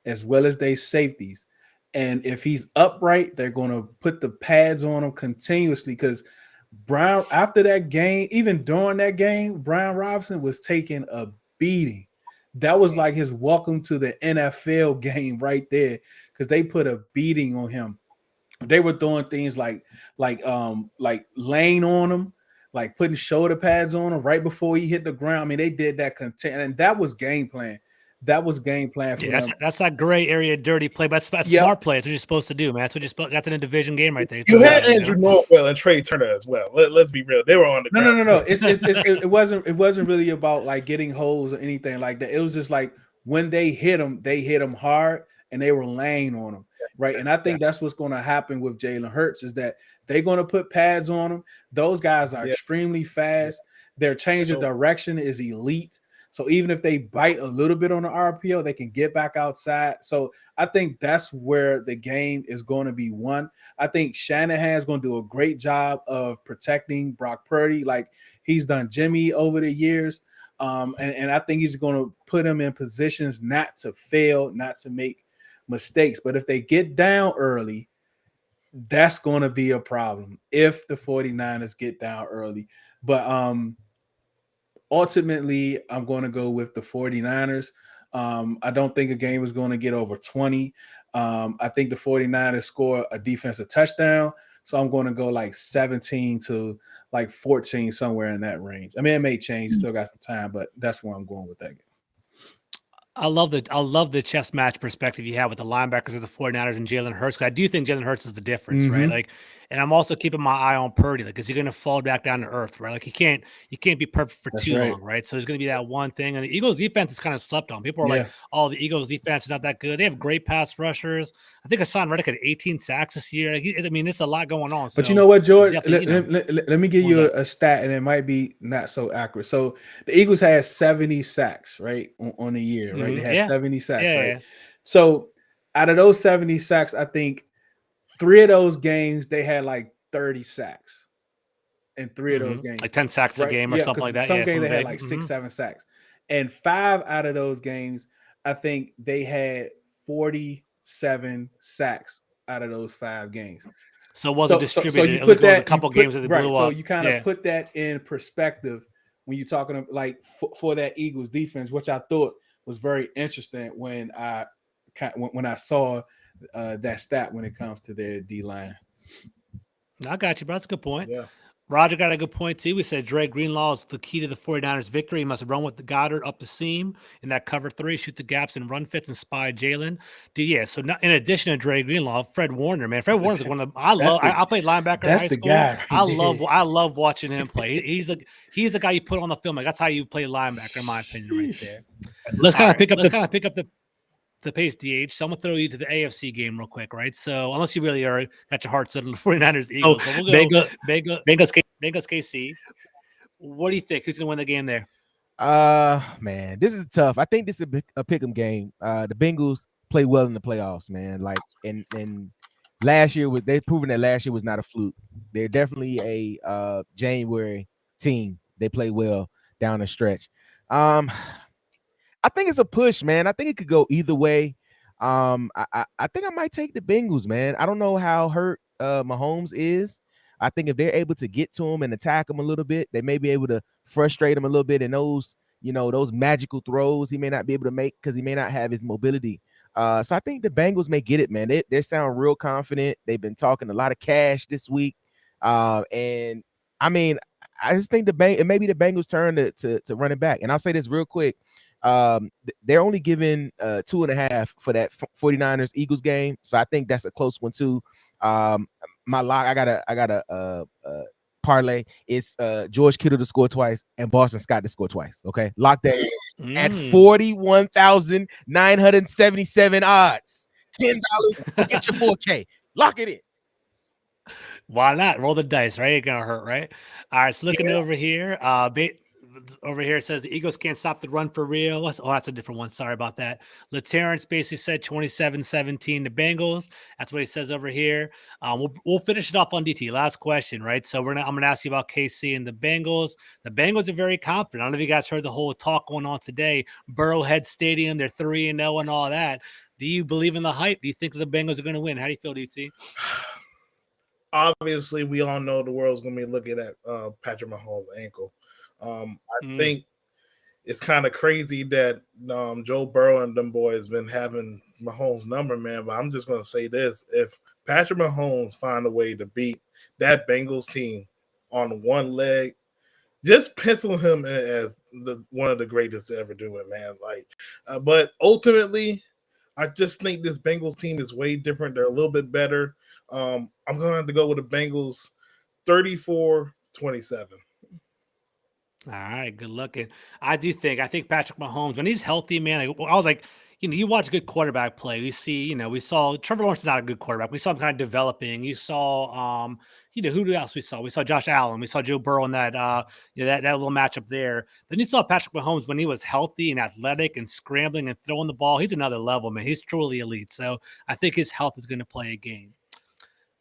as well as they safeties. And if he's upright, they're going to put the pads on him continuously, because Brown, after that game, even during that game, Brian Robinson was taking a beating. That was like his welcome to the NFL game right there, because they put a beating on him. They were doing things like laying on him, like putting shoulder pads on him right before he hit the ground. I mean, they did that and that was game plan. That was game plan for them. That's that gray area dirty play, but that's smart play. That's what you're supposed to do, man. That's what you're supposed. That's in a division game right there. You had Andrew Norwell and Trey Turner as well. Let's be real; they were on the ground. No. It wasn't really about like getting holes or anything like that. It was just like when they hit him hard, and they were laying on him, right? And I think that's what's going to happen with Jalen Hurts, is that they're going to put pads on him. Those guys are extremely fast. Their change of direction is elite. So even if they bite a little bit on the RPO, they can get back outside. So I think that's where the game is going to be won. I think Shanahan's going to do a great job of protecting Brock Purdy, like he's done Jimmy over the years. And I think he's going to put him in positions not to fail, not to make mistakes. But if they get down early, that's going to be a problem. If the 49ers get down early, But ultimately, I'm going to go with the 49ers. I don't think a game is going to get over 20. I think the 49ers score a defensive touchdown. So I'm going to go like 17 to like 14, somewhere in that range. I mean, it may change. Still got some time, but that's where I'm going with that game. I love the chess match perspective you have with the linebackers of the 49ers and Jalen Hurts. 'Cause I do think Jalen Hurts is the difference, right? Like, and I'm also keeping my eye on Purdy. Like, is he going to fall back down to earth, right? Like, you can't be perfect for too long, right? So there's going to be that one thing. And the Eagles defense is kind of slept on. People are like, oh, the Eagles defense is not that good. They have great pass rushers. I think Hassan Reddick had 18 sacks this year. Like, I mean, it's a lot going on. But you know what, George? Let me give you a stat, and it might be not so accurate. So the Eagles had 70 sacks, right, on the year, right? They had 70 sacks, right? So out of those 70 sacks, I think 3 of those games they had like 30 sacks in 3 of those games, like 10 sacks a game or something like that. Some games they had like 6, 7 sacks, and 5 out of those games, I think they had 47 sacks out of those 5 games. So it wasn't distributed. So you put that a couple games that they blew up. So you kind of put that in perspective when you're talking like for that Eagles defense, which I thought was very interesting when I saw that stat when it comes to their D line. I got you, bro. That's a good point. Yeah. Roger got a good point, too. We said Dre Greenlaw is the key to the 49ers' victory. He must run with the Goddard up the seam in that cover 3, shoot the gaps and run fits and spy Jalen. So in addition to Dre Greenlaw, Fred Warner, man. Fred Warner's one of the – I played linebacker in high school. Guy I love watching him play. He's the guy you put on the film. Like, that's how you play linebacker, in my opinion, right there. Let's kind of pick up the pace, DH. So I'm going to throw you to the AFC game real quick, right? So unless you really are got your heart set on the 49ers, Eagles. But we'll go Bengals, KC. What do you think? Who's going to win the game there? Man, this is tough. I think this is a pick'em game. The Bengals play well in the playoffs, man. Like, and last year they've proven that last year was not a fluke. They're definitely a January team. They play well down the stretch. I think it's a push, man. I think it could go either way. I think I might take the Bengals, man. I don't know how hurt Mahomes is. I think if they're able to get to him and attack him a little bit, they may be able to frustrate him a little bit. And those magical throws he may not be able to make because he may not have his mobility. So I think the Bengals may get it, man. They sound real confident. They've been talking a lot of cash this week. And I mean, I just think it may be the Bengals' turn to run it back. And I'll say this real quick. They're only giving 2.5 for that 49ers Eagles game, so I think that's a close one too. My lock, I got a parlay. It's George Kittle to score twice and Boston Scott to score twice. Okay, lock that in at 41,977 odds. $10 to get your 4K. Lock it in. Why not? Roll the dice, right? Ain't gonna hurt, right? All right, so looking over here, over here it says the Eagles can't stop the run for real. Oh, that's a different one. Sorry about that. LaTerrence basically said 27-17 the Bengals. That's what he says over here. We'll finish it off on DT. Last question, right? So I'm gonna ask you about KC and the Bengals. The Bengals are very confident. I don't know if you guys heard the whole talk going on today. Burrowhead Stadium, they're 3-0 and all that. Do you believe in the hype? Do you think the Bengals are going to win? How do you feel, DT? Obviously, we all know the world's going to be looking at Patrick Mahomes' ankle. I think it's kind of crazy that Joe Burrow and them boys been having Mahomes' number, man. But I'm just going to say this. If Patrick Mahomes find a way to beat that Bengals team on one leg, just pencil him in as one of the greatest to ever do it, man. But ultimately, I just think this Bengals team is way different. They're a little bit better. I'm going to have to go with the Bengals 34-27. All right, good looking. I think Patrick Mahomes, when he's healthy, man, I was like, you watch good quarterback play. We saw Trevor Lawrence is not a good quarterback. We saw him kind of developing. You saw, who else we saw? We saw Josh Allen. We saw Joe Burrow in that, that little matchup there. Then you saw Patrick Mahomes when he was healthy and athletic and scrambling and throwing the ball. He's another level, man. He's truly elite. So I think his health is going to play a game.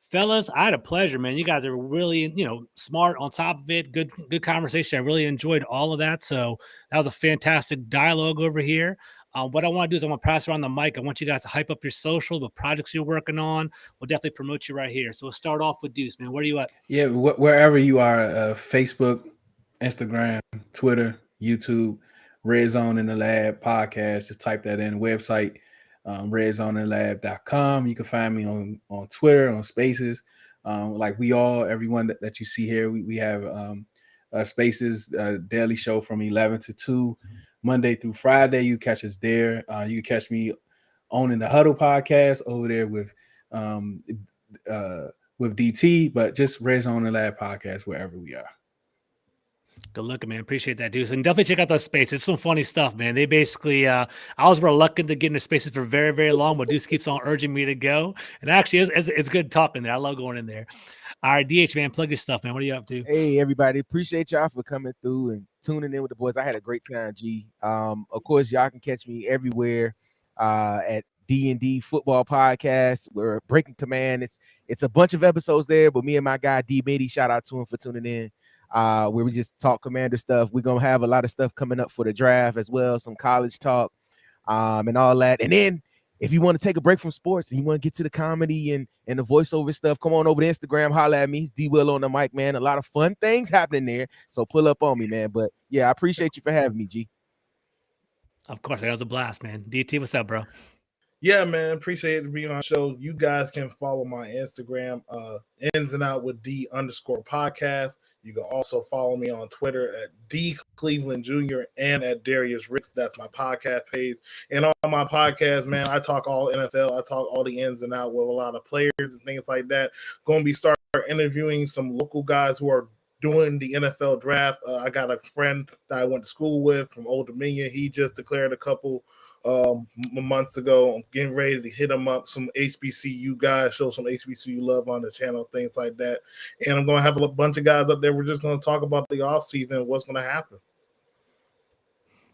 Fellas, I had a pleasure, man. You guys are really, smart on top of it. Good conversation. I really enjoyed all of that. So that was a fantastic dialogue over here. What I want to do is I want to pass around the mic. I want you guys to hype up your socials, what projects you're working on. We'll definitely promote you right here. So we'll start off with Deuce, man. Where are you at? Yeah, wherever you are, Facebook, Instagram, Twitter, YouTube, Red Zone in the Lab podcast. Just type that in. Website, redzoneinlab.com. You can find me on Twitter, on Spaces. Like everyone that you see here, we have Spaces daily show from 11 to 2, Monday through Friday. You catch us there. You can catch me on In the Huddle podcast over there with DT, but just Red Zone and Lab podcast wherever we are. Good looking, man. Appreciate that, Deuce. And definitely check out those spaces. It's some funny stuff, man. They basically, I was reluctant to get into spaces for very, very long, but Deuce keeps on urging me to go. And actually, it's good talking there. I love going in there. All right, DH, man, plug your stuff, man. What are you up to? Hey, everybody. Appreciate y'all for coming through and tuning in with the boys. I had a great time, G. Of course, y'all can catch me everywhere at D&D Football Podcast. We're Breaking Command. It's a bunch of episodes there, but me and my guy, D. Mitty, shout out to him for tuning in. Where we just talk Commander stuff. We're gonna have a lot of stuff coming up for the draft as well, some college talk, and all that. And then if you want to take a break from sports and you want to get to the comedy and the voiceover stuff, come on over to Instagram, holla at me. It's D Will on the mic, man. A lot of fun things happening there. So pull up on me, man. But yeah, I appreciate you for having me, G. Of course, that was a blast, man. DT, what's up, bro? Yeah, man. Appreciate it being on the show. You guys can follow my Instagram, ins and out with D_podcast. You can also follow me on Twitter at D Cleveland Jr. and at Darius Ricks. That's my podcast page. And on my podcast, man, I talk all NFL. I talk all the ins and out with a lot of players and things like that. Going to be starting interviewing some local guys who are doing the NFL draft. I got a friend that I went to school with from Old Dominion. He just declared a couple months ago. I'm getting ready to hit them up, some HBCU guys, show some HBCU love on the channel, things like that. And I'm going to have a bunch of guys up there. We're just going to talk about the offseason and what's going to happen.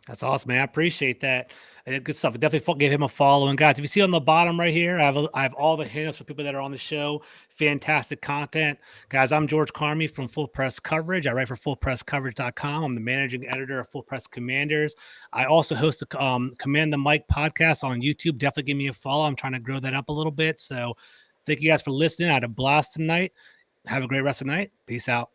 That's awesome, man. I appreciate that. And good stuff. Definitely give him a follow. And guys, if you see on the bottom right here, I have all the hints for people that are on the show. Fantastic content. Guys, I'm George Carmi from Full Press Coverage. I write for fullpresscoverage.com. I'm the managing editor of Full Press Commanders. I also host the Command the Mic podcast on YouTube. Definitely give me a follow. I'm trying to grow that up a little bit. So thank you guys for listening. I had a blast tonight. Have a great rest of the night. Peace out.